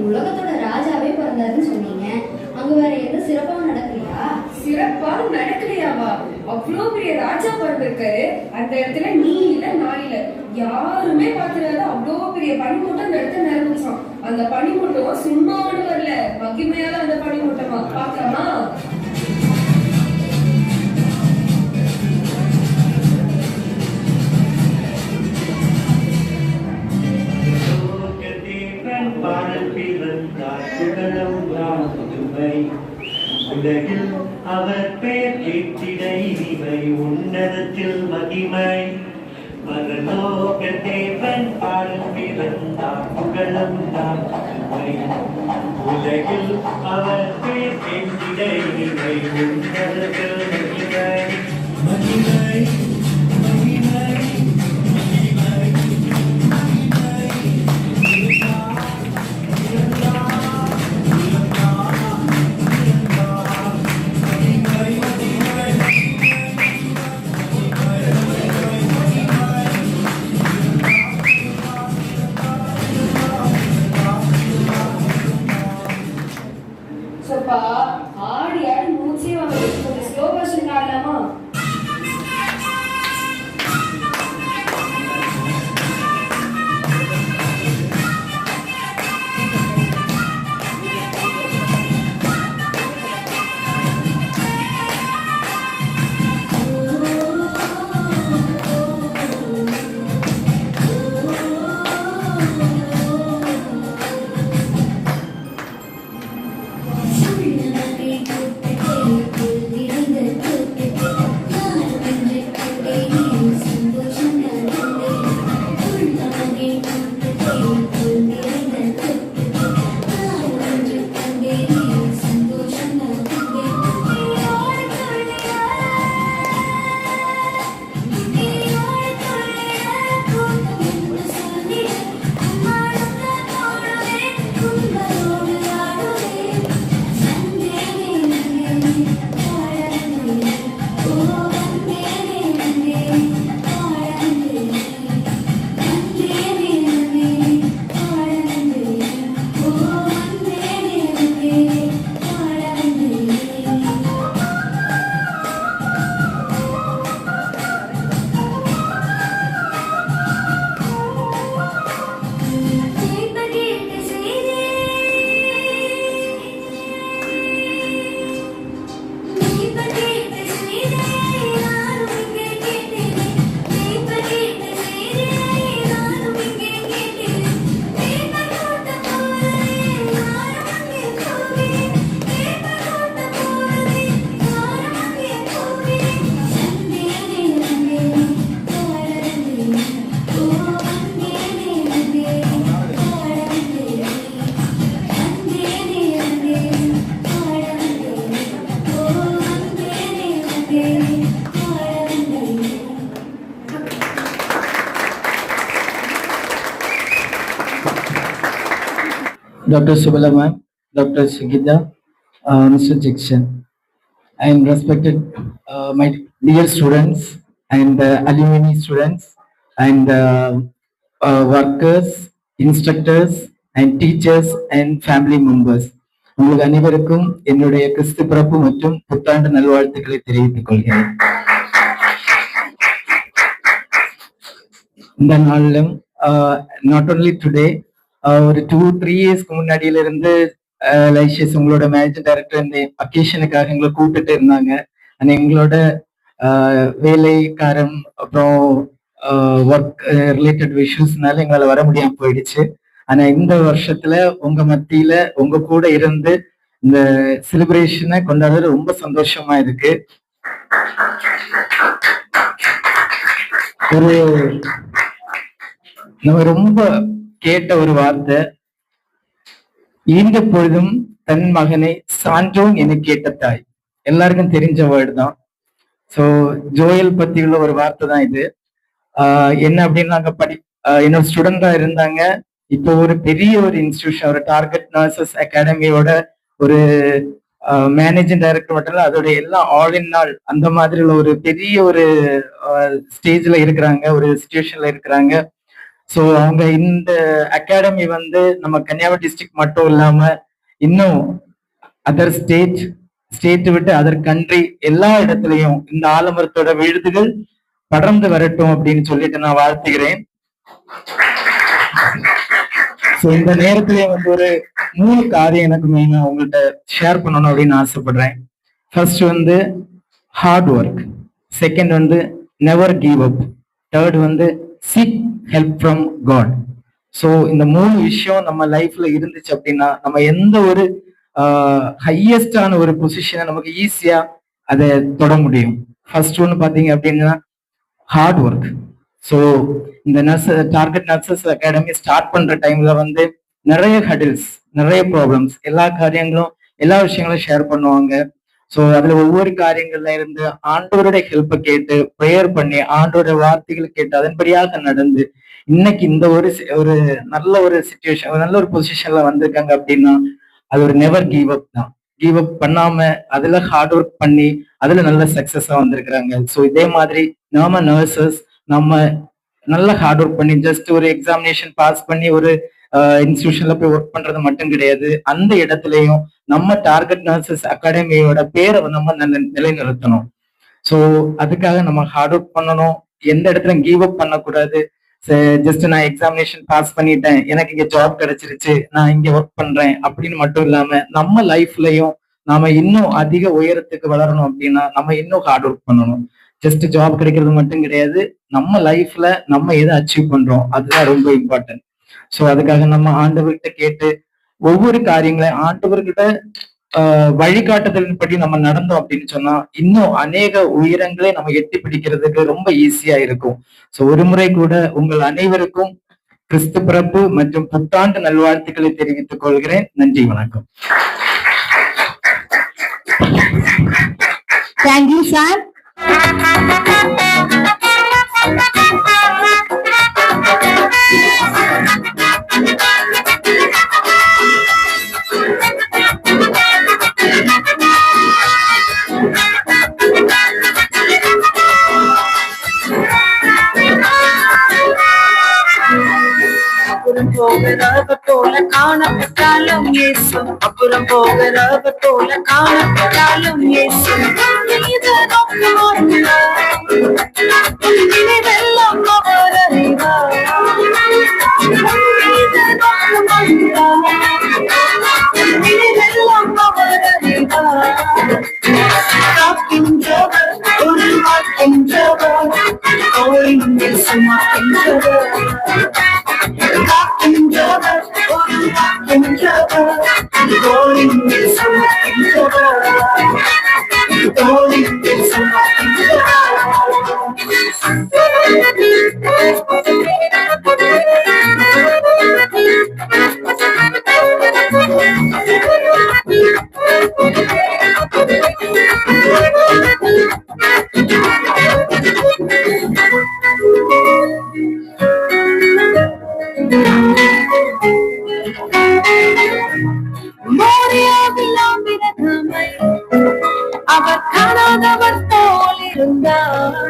உலகத்தோட ராஜாவே பிறந்தாருன்னு சொன்னீங்க. அங்க வேற எந்த சிறப்பாவும் நடக்கலையா? சிறப்பா நடக்கலையாவா? அவ்வளோ பெரிய ராஜா பிறந்திருக்காரு. அந்த இடத்துல நீ இல்ல நான் இல்ல யாருமே பாத்துறாத அவ்வளோ பெரிய பனிமூட்டம் அந்த இடத்துல நிரம்பிச்சான். அந்த பனிமூட்டம் சும்மாவோடு வரல, மகிமையால அந்த பனிமூட்டமா பாக்கலாமா? உலகில் அவர் பெயர் கேட்டிட இனிமை உன்னதத்தில் மகிமை மகலோக தேவன் பாடல் பிறந்தார் புகழும் தான் உலகில் அவர் பெயர் கேட்டிட இனிமை உன்னதத்தில் மகிமை மகிமை மகிமை ஆடி ஆடி மூச்சே வாங்க. ஸ்லோ வெர்ஷன் ஆடலாமா? Dr. Subala ma'am, Dr. Shigita, Mr. Jackson, and respected my dear students and alumni students and workers, instructors, and teachers and family members. உங்களுக்கு அனைவருக்கும் என்னுடைய கிறிஸ்து பிறப்பு மற்றும் புத்தாண்டு நல்வாழ்த்துக்களை தெரிவித்துக் கொள்கிறேன். இந்த நாளிலும் நாட் ஓன்லி டுடே, ஒரு 2-3 இயர்ஸ்க்கு முன்னாடியில இருந்து லைஷியஸ் உங்களோட மேனேஜிங் டைரக்டர் இந்த அக்கேஷனுக்காக எங்களை கூப்பிட்டுட்டு இருந்தாங்க. ஆனா எங்களோட வேலைக்காரம் அப்புறம் ஒர்க் ரிலேட்டட் இஷ்யூஸ்னால எங்களால வர முடியாம போயிடுச்சு. ஆனா இந்த வருஷத்துல உங்க மத்தியில உங்க கூட இருந்து இந்த செலிப்ரேஷனை கொண்டாடுறது ரொம்ப சந்தோஷமா இருக்கு. ஒரு நம்ம ரொம்ப கேட்ட ஒரு வார்த்தை, ஈன்ற பொழுதும் தன் மகனை சான்றோன் என கேட்ட தாய். எல்லாருக்கும் தெரிஞ்ச வேர்டு தான். ஸோ ஜோயல் பத்தி உள்ள ஒரு வார்த்தை தான் இது. என்ன அப்படின்னு நாங்க என்னோட ஸ்டூடெண்டா இருந்தாங்க. இப்போ ஒரு பெரிய ஒரு இன்ஸ்டிடியூஷன், ஒரு டார்கெட் நர்சஸ் அகாடமியோட ஒரு மேனேஜிங் டைரக்டர் மட்டும் இல்ல, அதோட எல்லாம் ஆல் இன் ஆல் அந்த மாதிரி உள்ள ஒரு பெரிய ஒரு ஸ்டேஜ்ல இருக்கிறாங்க, ஒரு சிச்சுவேஷன்ல இருக்கிறாங்க. ஸோ அவங்க இந்த அகாடமி நம்ம கன்னியாகுமரி டிஸ்ட்ரிக்ட் மட்டும் இல்லாம இன்னும் அதர் ஸ்டேட் விட்டு அதர் கண்ட்ரி எல்லா இடத்துலயும் இந்த ஆலமரத்தோட விழுதுகள் படர்ந்து வரட்டும் அப்படின்னு சொல்லிட்டு நான் வாழ்த்துகிறேன். ஸோ இந்த நேரத்திலே ஒரு 3 காரியம் எனக்கு மெயினா உங்கள்கிட்ட ஷேர் பண்ணணும் அப்படின்னு ஆசைப்படுறேன். First hard work, second never give up, third seek help from God. So இந்த 3 விஷயம் நம்ம லைஃப்ல இருந்துச்சு அப்படின்னா நம்ம எந்த ஒரு ஹையஸ்டான ஒரு பொசிஷனை நமக்கு ஈஸியா அதை தொட முடியும். ஃபர்ஸ்ட் பாத்தீங்க அப்படின்னா ஹார்ட் ஒர்க். ஸோ இந்த டார்கெட் நர்சஸ் அகாடமி ஸ்டார்ட் பண்ற டைம்ல நிறைய ஹடில்ஸ், நிறைய ப்ராப்ளம்ஸ், எல்லா காரியங்களும் எல்லா விஷயங்களும் ஷேர் பண்ணுவாங்க. ஸோ அதுல ஒவ்வொரு காரியங்கள்ல இருந்து ஆண்டவருடைய ஹெல்ப்பை கேட்டு ப்ரேயர் பண்ணி ஆண்டோட வார்த்தைகளை கேட்டு அதன்படியாக நடந்து இன்னைக்கு இந்த ஒரு நல்ல ஒரு சிச்சுவேஷன், ஒரு நல்ல ஒரு பொசிஷன்ல வந்திருக்காங்க அப்படின்னா அது ஒரு நெவர் கிவ் அப் தான். கிவ் அப் பண்ணாம அதுல ஹார்ட் ஒர்க் பண்ணி அதுல நல்ல சக்சஸா வந்திருக்கிறாங்க. ஸோ இதே மாதிரி நாம நர்சஸ் நம்ம நல்ல ஹார்ட் ஒர்க் பண்ணி ஜஸ்ட் ஒரு எக்ஸாமினேஷன் பாஸ் பண்ணி ஒரு இன்ஸ்டிடியூஷன்ல போய் ஒர்க் பண்றது மட்டும் கிடையாது, அந்த இடத்துலயும் நம்ம டார்கெட் நர்சஸ் அகாடமியோட பேரை நம்ம நிலைநிறுத்தணும். ஸோ அதுக்காக நம்ம ஹார்ட் ஒர்க் பண்ணணும், எந்த இடத்துல கிவ் அப் பண்ணக்கூடாது. ஜஸ்ட் நான் எக்ஸாமினேஷன் பாஸ் பண்ணிட்டேன், எனக்கு இங்க ஜாப் கிடைச்சிருச்சு, நான் இங்க ஒர்க் பண்றேன் அப்படின்னு மட்டும் இல்லாம நம்ம லைஃப்லயும் நாம இன்னும் அதிக உயரத்துக்கு வளரணும் அப்படின்னா நம்ம இன்னும் ஹார்ட் ஒர்க் பண்ணணும். ஜஸ்ட் ஜாப் கிடைக்கிறது மட்டும் கிடையாது, நம்ம லைஃப்ல நம்ம எதை அச்சீவ் பண்றோம் அதுதான் ரொம்ப இம்பார்ட்டன்ட். ஸோ அதுக்காக நம்ம ஆண்டவர்கிட்ட கேட்டு ஒவ்வொரு காரியங்களையும் ஆண்டவர்கிட்ட வழிகாட்டுதலின் படி நம்ம நடந்தோம் அப்படின்னு சொன்னா இன்னும் அநேக உயரங்களை நம்ம எட்டி பிடிக்கிறதுக்கு ரொம்ப ஈஸியா இருக்கும். ஸோ ஒரு முறை கூட உங்கள் அனைவருக்கும் கிறிஸ்து பிறப்பு மற்றும் புத்தாண்டு நல்வாழ்த்துக்களை தெரிவித்துக் கொள்கிறேன். நன்றி, வணக்கம். Thank you sir. போகிறவ போல காணப்பட்டாலும் இயேசு, அப்புறம் போகிறவ போல காணப்பட்டாலும் இயேசு. இனிதெல்லாம் அவர் அறிவார், இனிதெல்லாம் அவர் அறிவார். காக்கின்றவர் ஒரு மாக்கின்றவர், அவரின் இயேசு மாக்கின்றவர். அவர் காணாதவர் போல் இருந்தார்,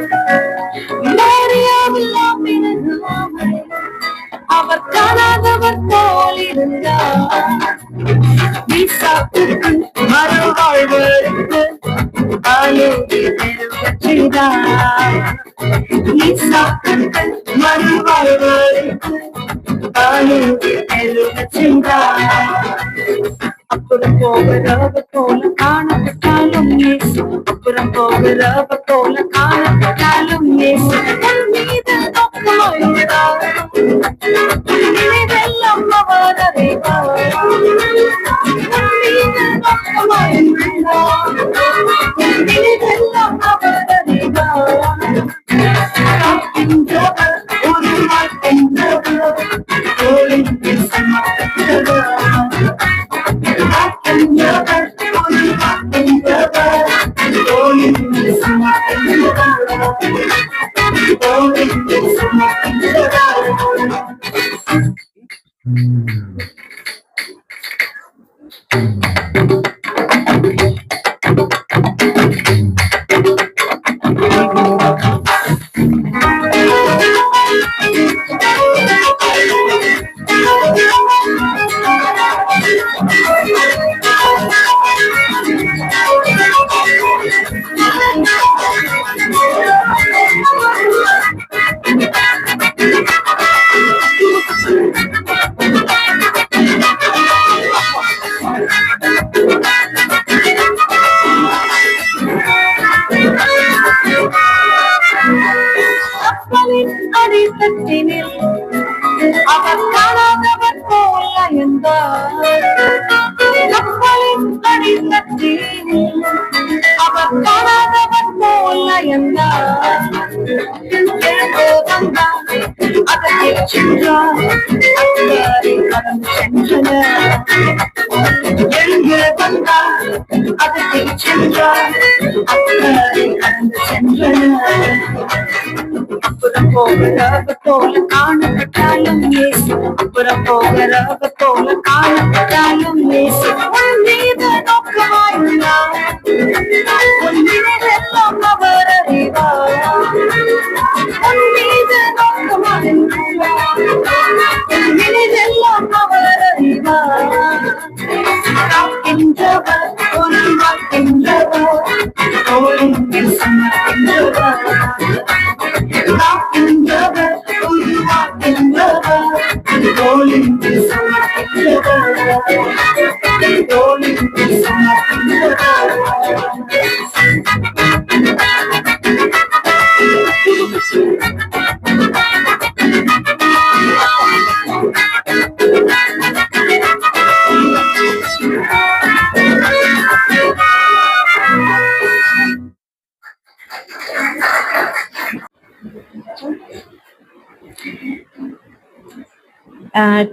அவர் காணாதவர் போல் இருந்தார். ஈசாக்குக்கு மறுவாழ்வருக்கு ஆலோதி பெருகச் செய்தார். ஈசாக்குக்கு மறுவாழ்வருக்கு ஆலோதி பெருகச் செய்தார். அப்புறம் போகிறவ போல காணப்பட்டாலும் இயேசு, அப்புறம் போகிறவ போல காணப்பட்டாலும் இயேசு உன் மீது நோக்கமாயிருந்தார். நினைவெல்லாம் அவர் அறிவார். உன் மீது நோக்கமாயிருந்தார். நினைவெல்லாம் அவர் அறிவார். காக்கின்றவர், உருவாக்கின்றவர், தோளில் சுமக்கின்றவர். காக்கின்றவர், உருவாக்கின்றவர், தோளில் சுமக்கின்றவர். தோளில் சுமக்கின்றவர். கப்பலின் அடித்தட்டினில் அவர் காணாதவர் போல இருந்தார். கப்பலின் அடித்தட்டினில் அவர் காணாதவர் போல இருந்தார். எழுந்து வந்தார், அதற்கு சென்றார், அக்கறை கடந்து சென்றனர். எழுந்து வந்தார், அதற்கு சென்றார், அக்கறை கடந்து சென்றனர். அப்புறம் போகிறவ போல காணப்பட்டாலும் இயேசு, அப்புறம் போகிறவ போல காணப்பட்டாலும் இயேசு உன் மீது நோக்கமாயிருந்தார். உன் நினைவெல்லாம் அவர் அறிவார். உன் மீது நோக்கமாயிருந்தார். உன் நினைவெல்லாம் அவர் அறிவார். காக்கின்றவர், உருவாக்கின்றவர், தோளில் சுமக்கின்றவர். காக்கின்றவர், உருவாக்கின்றவர், தோளில் சுமக்கின்றவர். தோளில் சுமக்கின்றவர்.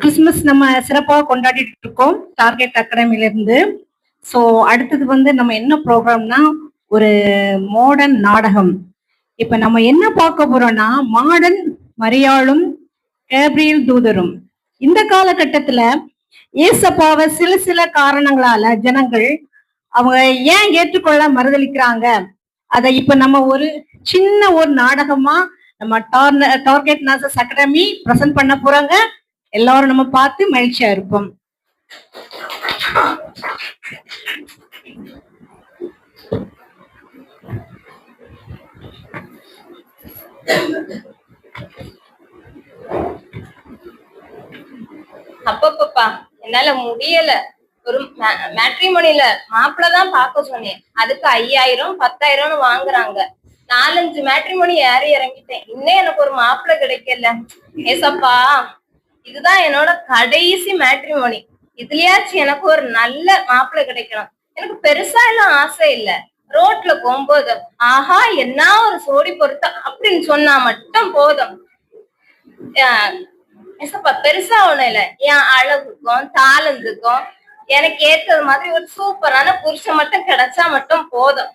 கிறிஸ்துமஸ் நம்ம சிறப்பாக கொண்டாடிட்டு இருக்கோம் டார்கெட் அகாடமில இருந்து. ஸோ அடுத்தது வந்து நம்ம என்ன ப்ரோக்ராம்னா ஒரு மாடர்ன் நாடகம். இப்ப நம்ம என்ன பார்க்க போறோம்னா மாடர்ன் மரியாளும் கேப்ரியல் தூதரும். இந்த காலகட்டத்துல ஏசப்பாவை சில சில காரணங்களால ஜனங்கள் அவங்க ஏன் ஏற்றுக்கொள்ள மறுதளிக்கிறாங்க. அதை இப்ப நம்ம ஒரு சின்ன ஒரு நாடகமா நம்ம டார்கெட் நர்சஸ் அகாடமி பிரசன்ட் பண்ண போறாங்க. எல்லாரும் நம்ம பார்த்து மகிழ்ச்சியா இருப்போம். அப்பப்பா என்னால முடியல. ஒரு மேட்ரிமோனில மாப்பிள்ளதான் பார்க்க சொன்னேன், அதுக்கு 5000 10,000 வாங்குறாங்க. 4-5 மேட்ரிமோனி ஏறி இறங்கிட்டேன், இன்னும் எனக்கு ஒரு மாப்பிள்ளை கிடைக்கல. ஏசப்பா, இதுதான் என்னோட கடைசி மேட்ரிமோனி. இதுலயாச்சும் எனக்கு ஒரு நல்ல மாப்பிள்ளை கிடைக்கணும். எனக்கு பெருசா எல்லாம் ஆசை இல்ல. ரோட்ல போகும்போது ஆஹா என்ன ஒரு சோடி பொருத்தம் அப்படின்னு சொன்னா மட்டும் போதும். ஏசப்பா, பெருசா ஒண்ணும் இல்ல, என் அழகுக்கும் தாளந்துக்கும் எனக்கு ஏற்றது மாதிரி ஒரு சூப்பரான புருஷன் மட்டும் கிடைச்சா மட்டும் போதும்.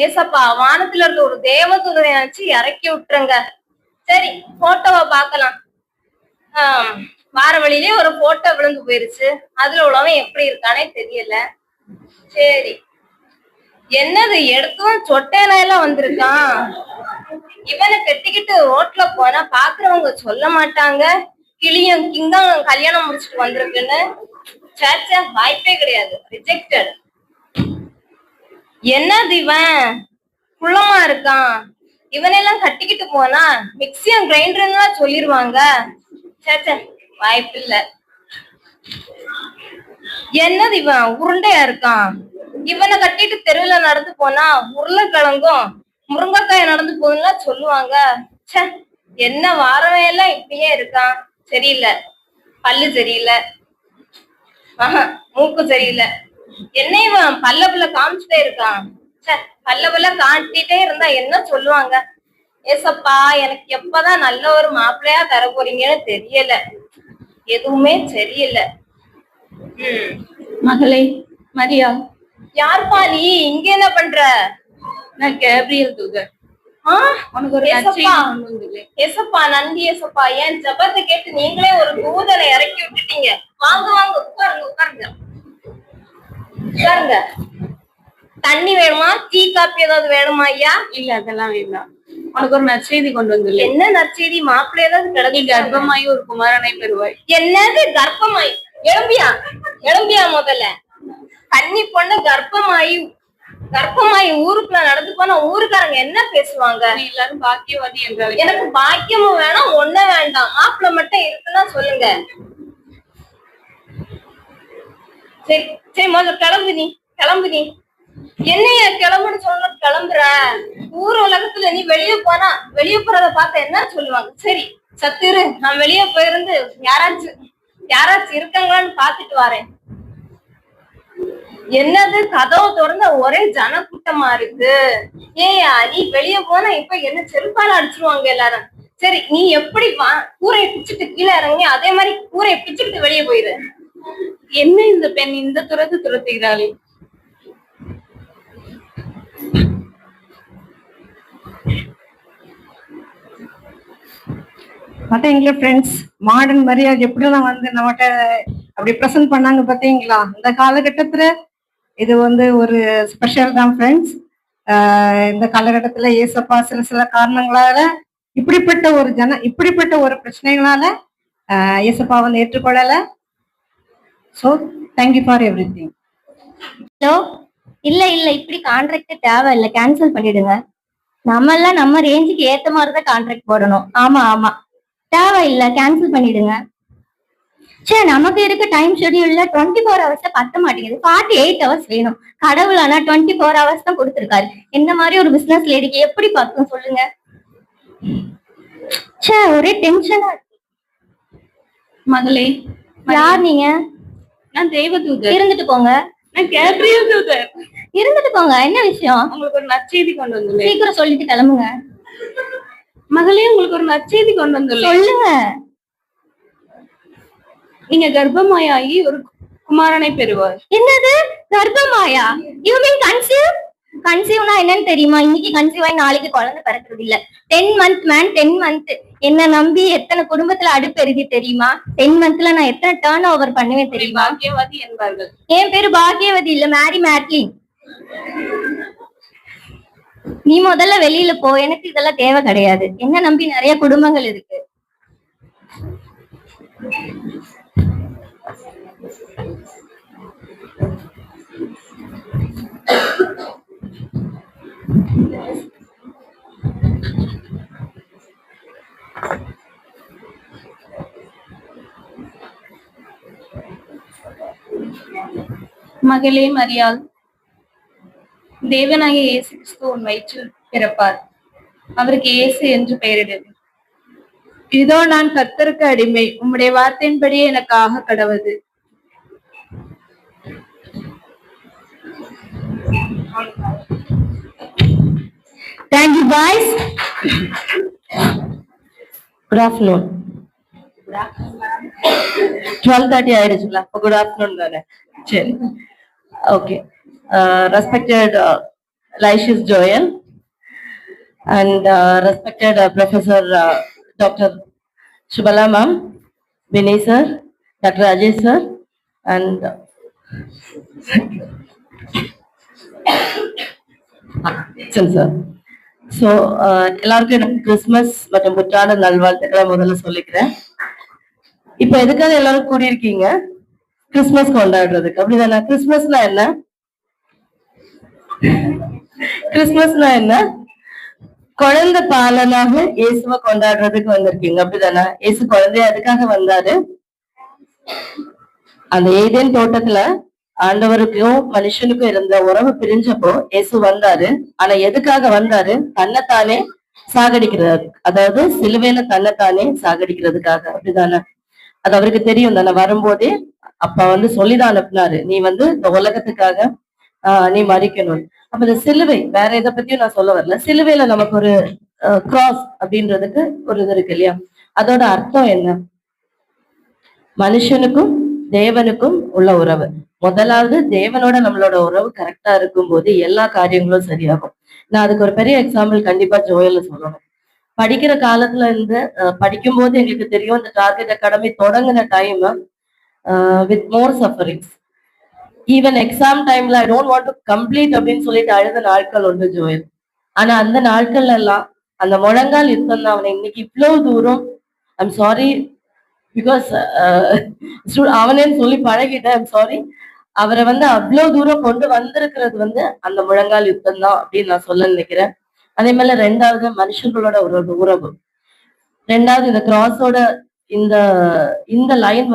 ஏசப்பா, வானத்துல இருந்து ஒரு தேவதூதனை நினைச்சு இறக்கி விட்டுருங்க. சரி, போட்டோவை பார்க்கலாம். வார வழியிலே ஒரு போட்டோ விழுந்து போயிருச்சு. அதுல உள்ளவன் எப்படி இருக்கானே தெரியல. சரி, என்னது எடுத்தும் சொட்டையில எல்லாம் வந்திருக்கான். இவனை கட்டிக்கிட்டு ரோட்ல போனா பாக்குறவங்க சொல்ல மாட்டாங்க கிளியும் கிங்கம் கல்யாணம் முடிச்சுட்டு வந்திருக்குன்னு. சேச்சா வாய்ப்பே கிடையாது, ரிஜெக்டட். என்னது இவன் குள்ளமா இருக்கான், இவனெல்லாம் கட்டிக்கிட்டு போனா மிக்சியும் கிரைண்டர்னு சொல்லிருவாங்க. சேச்சா வாய்ப்பு இல்ல. என்னது இவன் உருண்டையா இருக்கான், இவனை கட்டிட்டு தெருவுல நடந்து போனா உருளைக்கிழங்கும் முருங்கைக்காய நடந்து போகுதுன்னா சொல்லுவாங்க. சே, என்ன வாரவன் எல்லாம் இப்படியே இருக்கான். சரியில்லை, பல்லு சரியில்லை, மூக்கு சரியில்லை. என்ன இவன் பல்ல காமிச்சுட்டே இருக்கான். சே, பல்ல காட்டிட்டே இருந்தா என்ன சொல்லுவாங்க. ஏசப்பா, எனக்கு எப்பதான் நல்ல ஒரு மாப்பிள்ளையா தர போறீங்கன்னு தெரியல, எதுவுமே சரியில்லை. மகளே மரியா. யாருப்பா நீ, இங்க என்ன பண்ற? நான் கேப்ரியல் தூதர். உனக்கு ஒரு ஏசப்பா, நன்றி ஏசப்பா. என் ஜபத்தை கேட்டு நீங்களே ஒரு தூதனை இறக்கி விட்டுட்டீங்க. வாங்க வாங்க, உட்காருங்க உட்காருங்க உட்காருங்க. தண்ணி வேணுமா, டீ காப்பி ஏதாவது வேணுமா ஐயா? இல்ல, அதெல்லாம் வேண்டாம். உனக்கு ஒரு நற்செய்தி கொண்டு வந்துள்ளேன். என்ன நற்செய்தி? மாப்பிள்ளை ஏதாவது கிடக்கு. கர்ப்பமாயி ஒரு குமாரனை பெறுவாய். என்னது கர்ப்பமாயி? எழும்பியா எழும்பியா, முதல்ல கன்னி பொண்ணு கர்ப்பமாயி ஊருக்குள்ள நடந்து போனா ஊருக்காரங்க என்ன பேசுவாங்க? எல்லாரும் பாக்கியவாதி என்றால் எனக்கு பாக்கியமும் வேணாம், ஒண்ணு வேண்டாம், மாப்பிள்ளை மட்டும் இருக்குன்னா சொல்லுங்க. சரி சரி, முதல்ல கிளம்பு நீ. என்னைய கிளம்புன்னு சொல்ல கிளம்புற? ஊர் உலகத்துல நீ வெளியே போறத பார்த்த என்ன சொல்லுவாங்க? சரி சத்திரு, நான் வெளியே போயிருந்து யாராச்சும் இருக்காங்களான்னு பாத்துட்டு வரேன். என்னது கதவை திறந்த ஒரே ஜனக்கூட்டமா இருக்கு. ஏயா, நீ வெளியே போனா இப்ப என்ன செருப்பால அடிச்சிருவாங்க எல்லாரும். சரி, நீ எப்படி கூரையை பிச்சுட்டு கீழே இறங்கி அதே மாதிரி கூரையை பிச்சுட்டு வெளியே போயிரு. என்ன இந்த பெண் இந்த துரத்துகிறாளே? பாத்தீங்களா ஃப்ரெண்ட்ஸ், மாடர்ன் மரியாதை எப்படிலாம் வந்து நம்மகிட்ட அப்படி ப்ரெசென்ட் பண்ணாங்க பாத்தீங்களா? இந்த காலகட்டத்துல இது வந்து ஒரு ஸ்பெஷல் தான் ஃப்ரெண்ட்ஸ். இந்த காலகட்டத்துல ஏசப்பா சில காரணங்களால இப்படிப்பட்ட ஒரு பிரச்சனைகளால ஏசப்பா வந்து ஏற்றுக்கொள்ளல. So thank you for everything. Hello, இல்ல இப்படி கான்ட்ராக்ட் தேவையில்லை, கேன்சல் பண்ணிடுங்க. நம்ம ரேஞ்சுக்கு ஏத்த மாதிரிதான் கான்ட்ராக்ட் போடணும். ஆமா தேவையில்லை, கேன்சல் பண்ணிடுங்க. சரி, நமக்கு இருக்க டைம் ஷெட்யூல்ல 24 hours பத்த மாட்டேங்குது. 48 hours வேணும். கடவுள் ஆனா 24 hours தான் கொடுத்திருக்காரு. என்ன மாதிரி ஒரு பிசினஸ் லேடிக்கு எப்படி பார்க்கும் சொல்லுங்க? சே, ஒரே டென்ஷனா இருக்கு. மகளே, யார் நீங்க? நான் தேவதூதர். இருந்துட்டு போங்க. நான் கேப்ரியல் தூதர். இருந்துட்டு போங்க. என்ன விஷயம்? உங்களுக்கு ஒரு நற்செய்தி கொண்டு வந்துள்ளேன். சீக்கிரம் சொல்லிட்டு கிளம்புங்க. மகளே, உங்களுக்கு ஒரு நற்செய்தி கொண்டு வந்துள்ளேன். சொல்லுங்க. நீங்க கர்ப்பமாயாகி ஒரு குமாரனை பெறுவார். என்னது கர்ப்பமாயா? You mean conceive? கன்சீவ்னா என்னன்னு தெரியுமா? இன்னைக்கு கன்சீவ் ஆகி நாளைக்கு குழந்தை பிறக்கிறது இல்ல. 10 month மேன், 10 month. என்ன நம்பி எத்தனை குடும்பத்துல அடுப்பெருதி தெரியுமா? 10 monthல நான் எத்தனை டர்ன் ஓவர் பண்ணுவேன் தெரியுமா? பாக்கியவாதி என்பார்கள். என் பேரு பாக்கியவதி இல்ல, மேரி மேட்லின். நீ முதல்ல வெளியில போ, எனக்கு இதெல்லாம் தேவை கிடையாது. என்ன நம்பி நிறைய குடும்பங்கள் இருக்கு. மகளே மரியாள், தேவனாகிய இயேசு கிறிஸ்து உன் வயிற்றில் பிறப்பார். அவருக்கு இயேசு என்று பெயரிடுவேன். இதோ நான் கர்த்தருக்கு அடிமை, உம்முடைய வார்த்தையின்படியே எனக்கு ஆக கடவுது. Thank you guys. Good afternoon. 12:30 ஆயிடுச்சுங்களா? குட் ஆஃப்டர்நூன் தானே? சரி, okay. Respected Lysius Joel and respected Professor Dr. Shubala ma'am, Vinay sir, Dr. Ajay sir, and sir. So எல்லாருக்கும் எனக்கு கிறிஸ்துமஸ் மற்றும் புத்தாண்டு நல்வாழ்த்துக்களை முதல்ல சொல்லிக்கிறேன். இப்போ எதுக்காக எல்லாரும் கூடியிருக்கீங்க? கிறிஸ்துமஸ் கொண்டாடுறதுக்கு, அப்படிதானே? கிறிஸ்துமஸ்னா என்ன? கிறிஸ்துமஸ்னா என்ன? குழந்தை பாலனாக இயேசுவை கொண்டாடுறதுக்கு வந்திருக்கீங்க, அப்படிதானே? இயேசு குழந்தைய அதுக்காக வந்தாரு. அந்த ஏதேன் தோட்டத்துல ஆண்டவருக்கும் மனுஷனுக்கும் இருந்த உறவு பிரிஞ்சப்போ இயேசு வந்தாரு. ஆனா எதுக்காக வந்தாரு? தன்னைத்தானே சாகடிக்கிறாரு, அதாவது சிலுவையில தன்னைத்தானே சாகடிக்கிறதுக்காக, அப்படிதானே? அது அவருக்கு தெரியும் தானே. வரும்போதே அப்பா சொல்லிதான் அனுப்புனாரு, நீ இந்த உலகத்துக்காக நீ மறிக்கணும். அப்ப இந்த சிலுவை, வேற எதை பத்தியும் நான் சொல்ல வரல. சிலுவையில நமக்கு ஒரு கிராஸ் அப்படின்றதுக்கு ஒரு இது இருக்கு இல்லையா? அதோட அர்த்தம் என்ன? மனுஷனுக்கும் தேவனுக்கும் உள்ள உறவு. முதலாவது தேவனோட நம்மளோட உறவு கரெக்டா இருக்கும் போது எல்லா காரியங்களும் சரியாகும். நான் அதுக்கு ஒரு பெரிய எக்ஸாம்பிள் கண்டிப்பா ஜோயல்ல சொல்லணும். படிக்கிற காலத்துல இருந்து படிக்கும் போது எங்களுக்கு தெரியும், இந்த டார்கெட் அகாடமி தொடங்கின time with more sufferings. Even exam டைம்ல I don't want to complete அப்படின்னு சொல்லிட்டு அழுத நாட்கள் உண்டு ஜோயல். ஆனா அந்த நாட்கள்ல எல்லாம் அந்த முழங்கால் யுத்தம் தான் அவனை இன்னைக்கு இவ்வளவு தூரம், ஐம் சாரி பிகாஸ் அவனேன்னு சொல்லி பழகிட்டேன், ஐம் சாரி, அவரை அவ்வளவு தூரம் கொண்டு வந்திருக்கிறது அந்த முழங்கால் யுத்தம் தான் அப்படின்னு நான் சொல்ல நினைக்கிறேன். அதே மாதிரி ரெண்டாவது மனுஷங்களோட உறவு. ரெண்டாவது இந்த கிராஸோட இந்த இந்த லைன்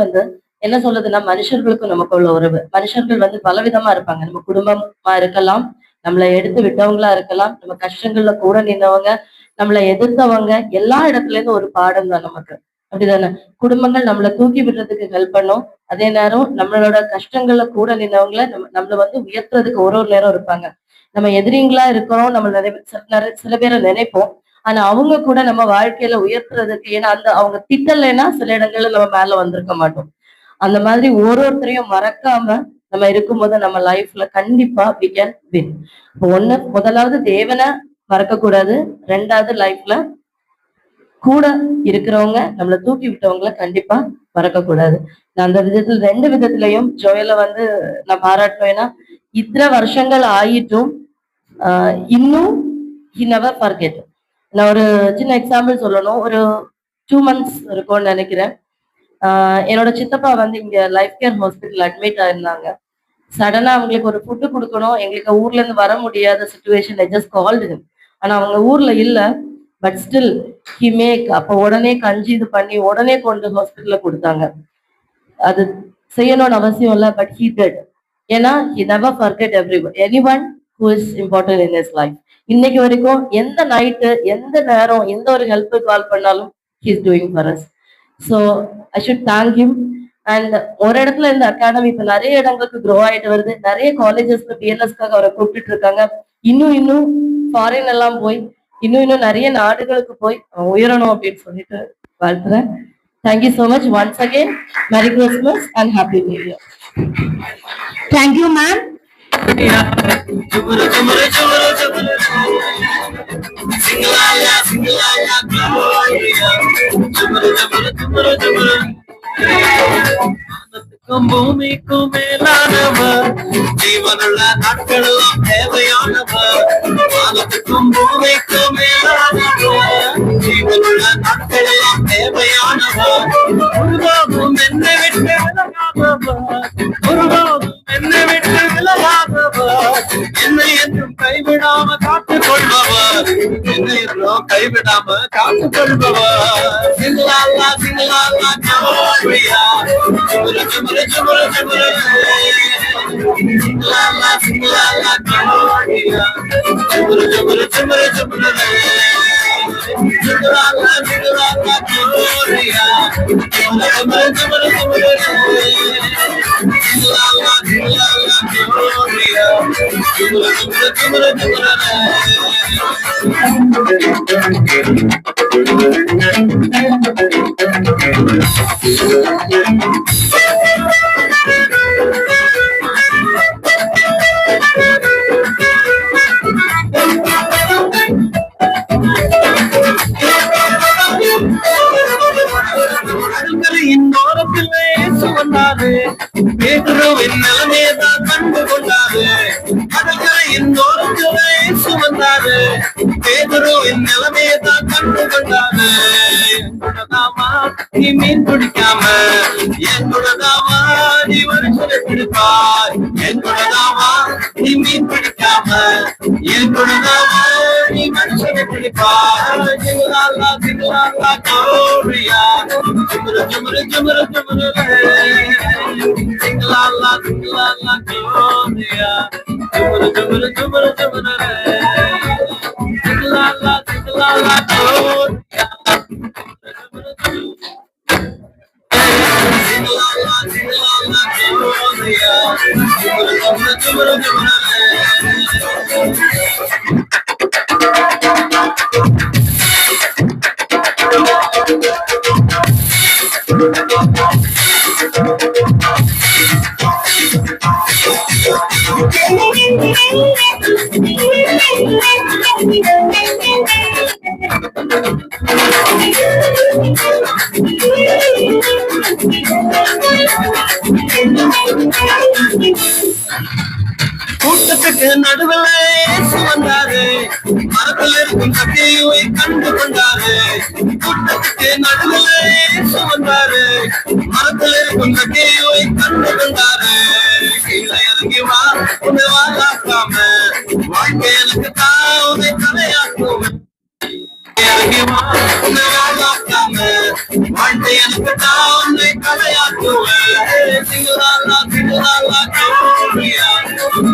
என்ன சொல்லுதுன்னா, மனுஷர்களுக்கும் நமக்கு உள்ள உறவு. மனுஷர்கள் பலவிதமா இருப்பாங்க. நம்ம குடும்பமா இருக்கலாம், நம்மளை எடுத்து விட்டவங்களா இருக்கலாம், நம்ம கஷ்டங்கள்ல கூட நின்றவங்க, நம்மளை எதிர்த்தவங்க, எல்லா இடத்துல இருந்து ஒரு பாடம் தான் நமக்கு, அப்படிதானே? குடும்பங்கள் நம்மளை தூக்கி விடுறதுக்கு ஹெல்ப் பண்ணும். அதே நேரம் நம்மளோட கஷ்டங்கள்ல கூட நின்றவங்கள நம்மள உயர்த்துறதுக்கு ஒரு நேரம் இருப்பாங்க. நம்ம எதிரிங்களா இருக்கிறோம், நம்ம சில பேரை நினைப்போம். ஆனா அவங்க கூட நம்ம வாழ்க்கையில உயர்த்துறதுக்கு, ஏன்னா அவங்க திட்டலைன்னா சில இடங்கள்ல நம்ம மேல வந்திருக்க மாட்டோம். அந்த மாதிரி ஒருத்தரையும் மறக்காம நம்ம இருக்கும்போது நம்ம லைஃப்ல கண்டிப்பா we can win. இப்போ முதலாவது தேவனை மறக்க கூடாது. ரெண்டாவது லைஃப்ல கூட இருக்கிறவங்க, நம்மளை தூக்கி விட்டவங்களை கண்டிப்பா மறக்க கூடாது. நான் அந்த விதத்துல ரெண்டு விதத்திலையும் ஜோயலை நான் பாராட்டணும். ஏன்னா இத்தனை வருஷங்கள் ஆயிட்டும் இன்னும் he never forget. நான் ஒரு சின்ன எக்ஸாம்பிள் சொல்லணும். ஒரு 2 months இருக்கும்னு நினைக்கிறேன். என்னோட சித்தப்பா இங்க லைஃப் கேர் ஹாஸ்பிட்டல் அட்மிட் ஆயிருந்தாங்க. சடனா அவங்களுக்கு ஒரு ஃபுட்டு கொடுக்கணும், எங்களுக்கு ஊர்ல இருந்து வர முடியாத சுச்சுவேஷன். Just called him. ஆனா அவங்க ஊர்ல இல்ல, பட் ஸ்டில் ஹி மேக், அப்போ உடனே கஞ்சி இது பண்ணி உடனே கொண்டு ஹாஸ்பிட்டல்ல கொடுத்தாங்க. அது செய்யணும்னு அவசியம் இல்லை, பட் ஹி டிட். ஏன்னா he never forget anyone who is important in his life. இன்னைக்கு வரைக்கும் எந்த நைட்டு, எந்த நேரம், எந்த ஒரு ஹெல்ப்பு கால் பண்ணாலும் he is doing for us. So I should thank him. And ஒரு இடத்துல இந்த அகாடமி இப்ப நிறைய இடங்களுக்கு க்ரோ ஆயிட்டு வருது. நிறைய காலேஜஸ்ல பிஎல்எஸ்க்காக அவரை கூப்பிட்டு இருக்காங்க. இன்னும் ஃபாரின் எல்லாம் போய் இன்னும் நிறைய நாடுகளுக்கு போய் உயரணும் அப்படின்னு சொல்லிட்டு வாழ்த்துறேன். Thank you so much once again. Merry Christmas and happy new year. Thank you ma'am. பூமிக்கும் மேலானவர், ஜீவனுள்ள நாட்களெல்லாம் தேவையானவர். வானத்துக்கும் பூமிக்கும் மேலானவர், ஜீவனுள்ள நாட்களெல்லாம் தேவையானவர். ஒருபோதும் என்னை விட்டு விலகாதவர், ஒருபோதும் என்னை விட்டு விலகாதவர். என்னை என்றும் கைவிடாம காத்துக் கொள்பவர், என்னை என்றும் கைவிடாம காத்துக் கொள்பவர். சிங்களாலா சிங்களாலா ஜோரியா, சிங்களாலா சிங்களாலா ஜோரியா, சிங்களாலா சிங்களாலா ஜோரியா, பேதுருவின் நிலைமையதான் கண்டு கொண்டாரு. கடற்கரையின் ஓரத்திலே இயேசு வந்தாரு. பேதுருவின் நிலைமையதான் கண்டு கொண்டாரு. என்னுடதாமா நீ மீன் பிடிக்காம, என்னுடதாமா நீ மனுஷனை பிடிப்பாய் என் கூடதாவா நீ மீன் பிடிக்காம என் கூடதாவா நீ மனுஷனை பிடிப்பாய் ஜிங்கலாலா ஜிங்கலாலா கோரியா ஜுமுரு ஜுமுரு ஜுமுரு ஜுமுரு ஜிங்கலாலா ஜிங்கலாலா கோரியா ஜுமுரு ஜுமுரு ஜுமுரு ஜுமுரு ஜிங்கலாலா ஜிங்கலாலா கோரியா கூட்டத்துக்கு நடுவில் வந்தாரு மரத்தில் இருக்கும் சக்தியை கண்டு கொண்டாரு கூட்டத்துக்கு நடுவில் வந்தாரு மரத்தில் இருக்கும் சக்தியை கண்டு கொண்டாரு கீழே இறங்கி வா உன்னை வாழாக்காம வாழ்க்கை எனக்கு தான் உன்னை தலையாக்கும் இறங்கி வா உன்னை வாழாக்காம வாழ்க்கை எனக்கு தான் உன்னை தலையாக்குவேன் சிங்கலாலா சிங்கலாலா கோரியா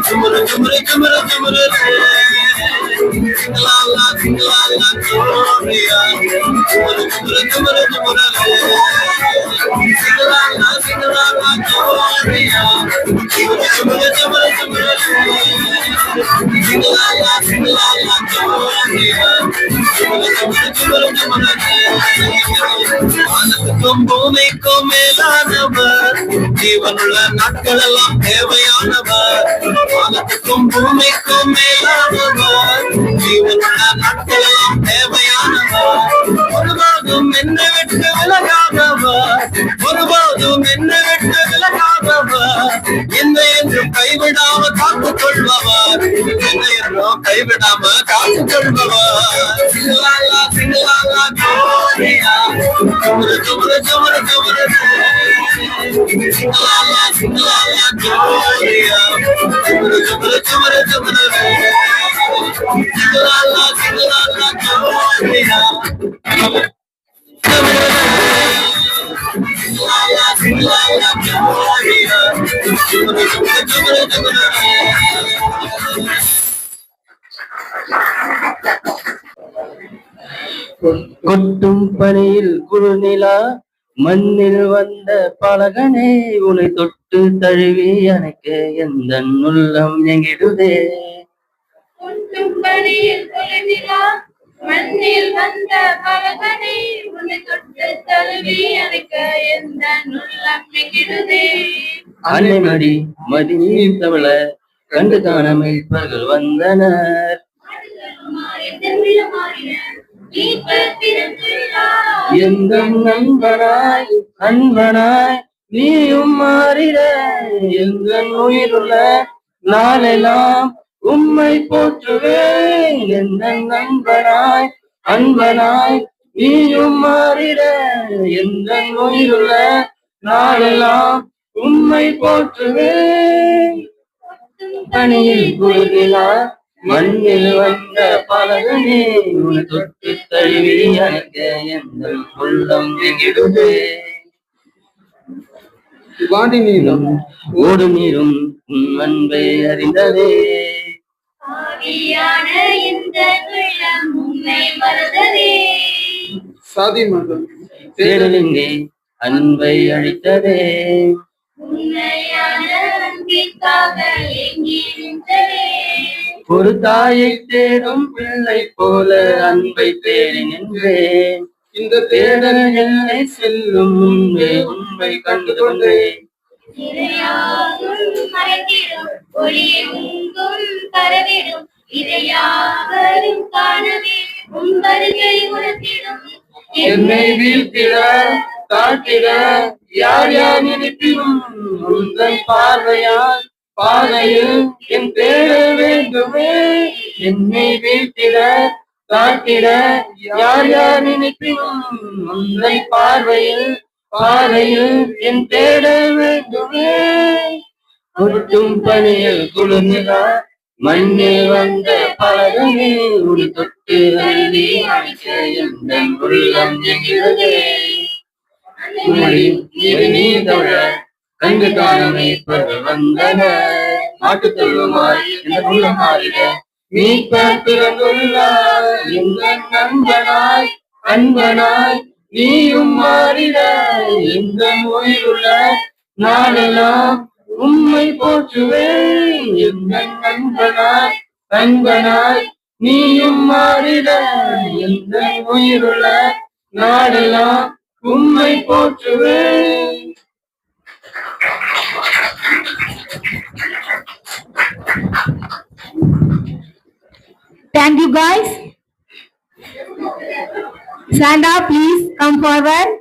ஜுமுரு ஜுமுரு ஜுமுரு ஜுமுரு சிங்கலாலா சிங்கலாலா கோரியா ஜுமுரு ஜுமுரு ஜுமுரு ஜுமுரு சிங்கலாலா சிங்கலாலா கோரியா ஜுமுரு ஜுமுரு ஜுமுரு ஜுமுரு சிங்கலாலா சிங்கலாலா கோரியா ஜுமுரு ஜுமுரு ஜுமுரு ஜுமுரு வானத்துக்கும் பூமிக்கும் மேலானவர் ஜீவனுள்ள நாட்கள் எல்லாம் தேவையானவர் வானத்துக்கும் பூமிக்கும் மேலானவர் ஜீவனுள்ள நாட்கள் எல்லாம் தேவையானவர் ஒருபோதும் என்னை விட்டு விலகாதவர் ஒருபோதும் என்னை விட்டு விலகாதவர் என்னை என்றும் கைவிடாம காத்துக் கொள்பவர் என்னை என்றும் கைவிடாம காத்துக் கொள்பவர் சிங்கலாலா சிங்கலாலா கோரியா ஜுமுரு ஜுமுரு ஜுமுரு ஜுமுரு சிங்கலாலா சிங்கலாலா கோரியா ஜுமுரு ஜுமுரு ஜுமுரு ஜுமுரு சிங்கலாலா சிங்கலாலா கோரியா சிங்கலாலா சிங்கலாலா கோரியா ஜுமுரு ஜுமுரு ஜுமுரு ஜுமுரு கொட்டும் பனியில் குறுநிலா மண்ணில் வந்த பழகனே உன்னை தொட்டு தழுவி எனக்கு எந்த உள்ளம் எங்கிடுதே மண்ணில் வந்த பழகனே உன்னை தொட்டு தழுவி எனக்கு எந்த உள்ளம் எங்கிடுதே அன்னை மடி மதி நீர் தவள கண்டு காண மெய்ப்பர்கள் வந்தனர் எந்த நண்பனாய் அன்பனாய் நீயும் மாறிட எந்த உயிருள்ள நாளெல்லாம் உம்மை போற்றுவேன் எந்த நண்பனாய் அன்பனாய் நீயும் மாறிட எந்த உயிருள்ள நாளெல்லாம் உம்மை போற்றுவேன் பணியில் குழுகிலா மண்ணில் வந்த பழகனே உன்னை தொட்டு தழுவி எனக்கு எந்த உள்ளம் எங்கிடுதே வாடி நீரும் ஓடு நீரும் உன் அன்பை அறிந்ததே ஆவியான இந்த உள்ளம் உன்னை மறந்ததே சாதி மதம் தேடலிங்கே அன்பை அழித்ததே உண்மையான அன்பிற்காக ஏங்கி நின்றதே ஒரு தாயை தேடும் பிள்ளை போல அன்பை தேடி நின்றேன் இந்த தேடல் என்னை செல்லும் முன்பே உண்மை கண்டு கொண்டேன் இறையாகும் மறைந்திடும் ஒளியெங்கும் பரவிடும் இதையாவரும் காணவே உன் வருகை உணர்த்திடும் என்னை வீழ்த்திட தாழ்த்திட யார் யார் நினைப்பினும் உந்தன் பார்வையால் பாதையில் என் தேட வேண்டுமே என்னை வீழ்த்திட தாழ்த்திட யார் யார் நினைப்பினும் உந்தன் பார்வையில் பாதையில் என் தேட வேண்டுமே கொட்டும் பணியில் குளிர்ந்தா மண்ணில் வந்த பலகமே உடி தொட்டு அழுதி அடிக்க என் உள்ளம் எங்கிறதே நீ தோழ கண்டு காணமே வந்தன மாட்டு தொழுமாய் என்ற உள்ளம் மாறிட மீட்ப பிறந்துள்ளார் இந்த நண்பனாய் அன்பனாய் நீயும் மாறிட இந்த உயிருள்ள நாளெல்லாம் உம்மை போற்றுவேன் இந்த நண்பனாய் அன்பனாய் நீயும் மாறிட இந்த உயிருள்ள நாளெல்லாம் உம்மை போற்றுவேன். Thank you, guys. Stand up, please. Come forward.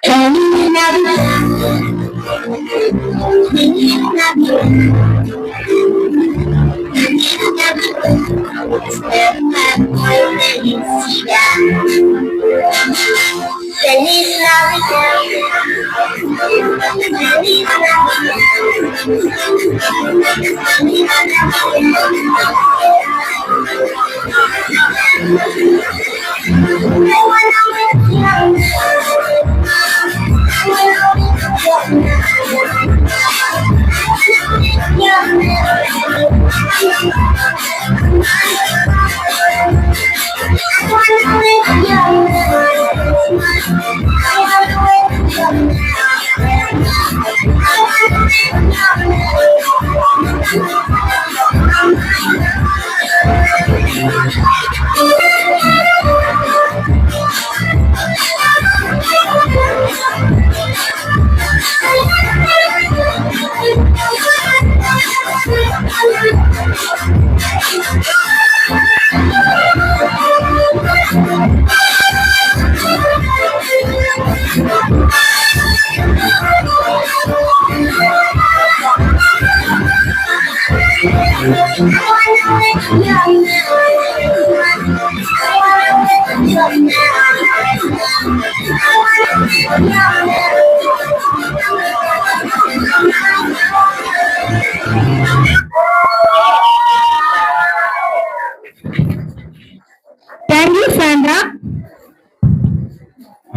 Feliz Navidad. Feliz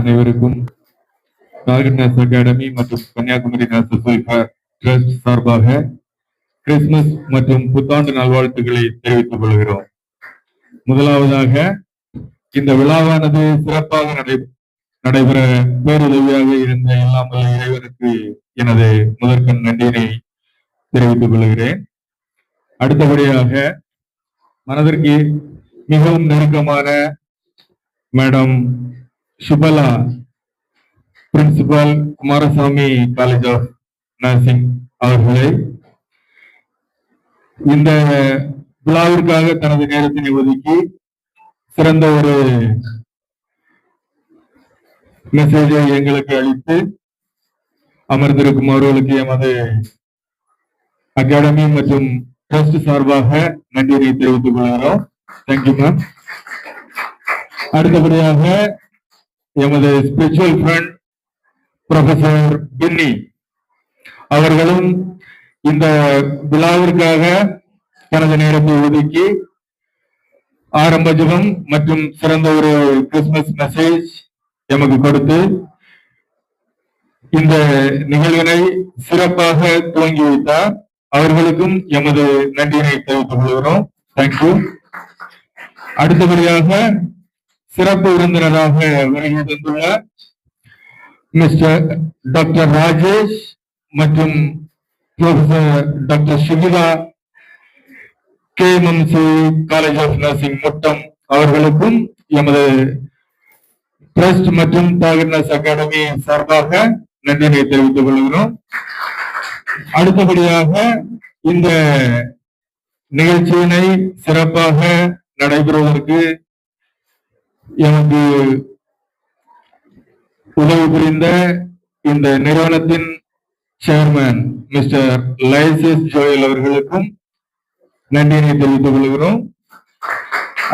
அனைவருக்கும் டார்கெட் நேஷனல் அகாடமி மற்றும் கன்னியாகுமரி நேஷனல் வெல்ஃபேர் ட்ரஸ்ட் சார்பாக கிறிஸ்துமஸ் மற்றும் புத்தாண்டு நல்வாழ்த்துக்களை தெரிவித்துக் கொள்கிறோம். முதலாவதாக இந்த விழாவானது சிறப்பாக நடைபெற பேருதவியாக இருந்த எல்லாம் வல்ல இறைவனுக்கு எனது முதற்கண் நன்றியினை தெரிவித்துக் கொள்கிறேன். அடுத்தபடியாக மனதிற்கு மிகவும் நெருக்கமான madam Subala, principal Kumarasamy college of nursing அவர்களை இந்த விழாவிற்காக தனது நேரத்தினை ஒதுக்கி சிறந்த ஒரு மெசேஜை எங்களுக்கு அளித்து அமர்ந்திருக்கும் அவர்களுக்கு எமது அகாடமி மற்றும் ட்ரஸ்ட் சார்பாக நன்றியை தெரிவித்துக் கொள்கிறோம். Thank you ma'am. அடுத்தபடியாக எமது ஸ்பிரிச்சுவல் ஃப்ரெண்ட் ப்ரொஃபசர் பின்னி அவர்களும் இந்த விழாவிற்காக தனது நேரத்தை ஒதுக்கி ஆரம்ப ஜெபம் மற்றும் சிறந்த ஒரு கிறிஸ்துமஸ் மெசேஜ் எமக்கு கொடுத்து இந்த நிகழ்வினை சிறப்பாக துவங்கி வைத்தார். அவர்களுக்கும் எமது நன்றியினை தெரிவித்துக் கொள்கிறோம். தேங்க்யூ. அடுத்தபடியாக சிறப்பு விருந்தினராக வருகை தந்துள்ள மிஸ்டர் டாக்டர் ராஜேஷ் மற்றும் professor doctor Sugitha, KMMC college of nursing Muttam அவர்களுக்கும் எமது ட்ரஸ்ட் மற்றும் டார்கெட் நர்ஸ் அகாடமி சார்பாக நன்றியை தெரிவித்துக் கொள்கிறோம். அடுத்தபடியாக இந்த நிகழ்ச்சியினை சிறப்பாக நடைபெறுவதற்கு எனக்கு உதவி புரிந்த இந்த நிறுவனத்தின் சேர்மன் மிஸ்டர் லைசஸ் ஜோயல் அவர்களுக்கும் நன்றியை தெரிவித்துக் கொள்கிறோம்.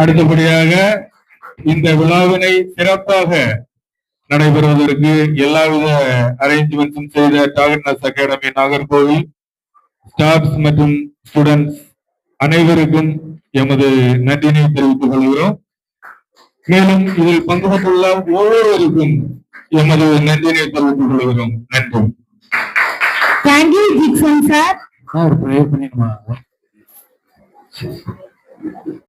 அடுத்தபடியாக இந்த விழாவினை சிறப்பாக நடைபெறுவதற்கு எல்லாவித அரேஞ்ச்மெண்ட்ஸும் செய்த target nurse academy Nagercoil staffs மற்றும் ஸ்டூடெண்ட்ஸ் அனைவருக்கும் எமது நன்றியை தெரிவித்துக் கொள்கிறோம். மேலும் இதில் பங்கு பெற்றுள்ள ஒவ்வொருவருக்கும் எமது நன்றியை தெரிவித்துக் கொள்கிறோம். நன்றி. Thank you Jickson sir. ஒரு ப்ரேயர் பண்ணிடுமா?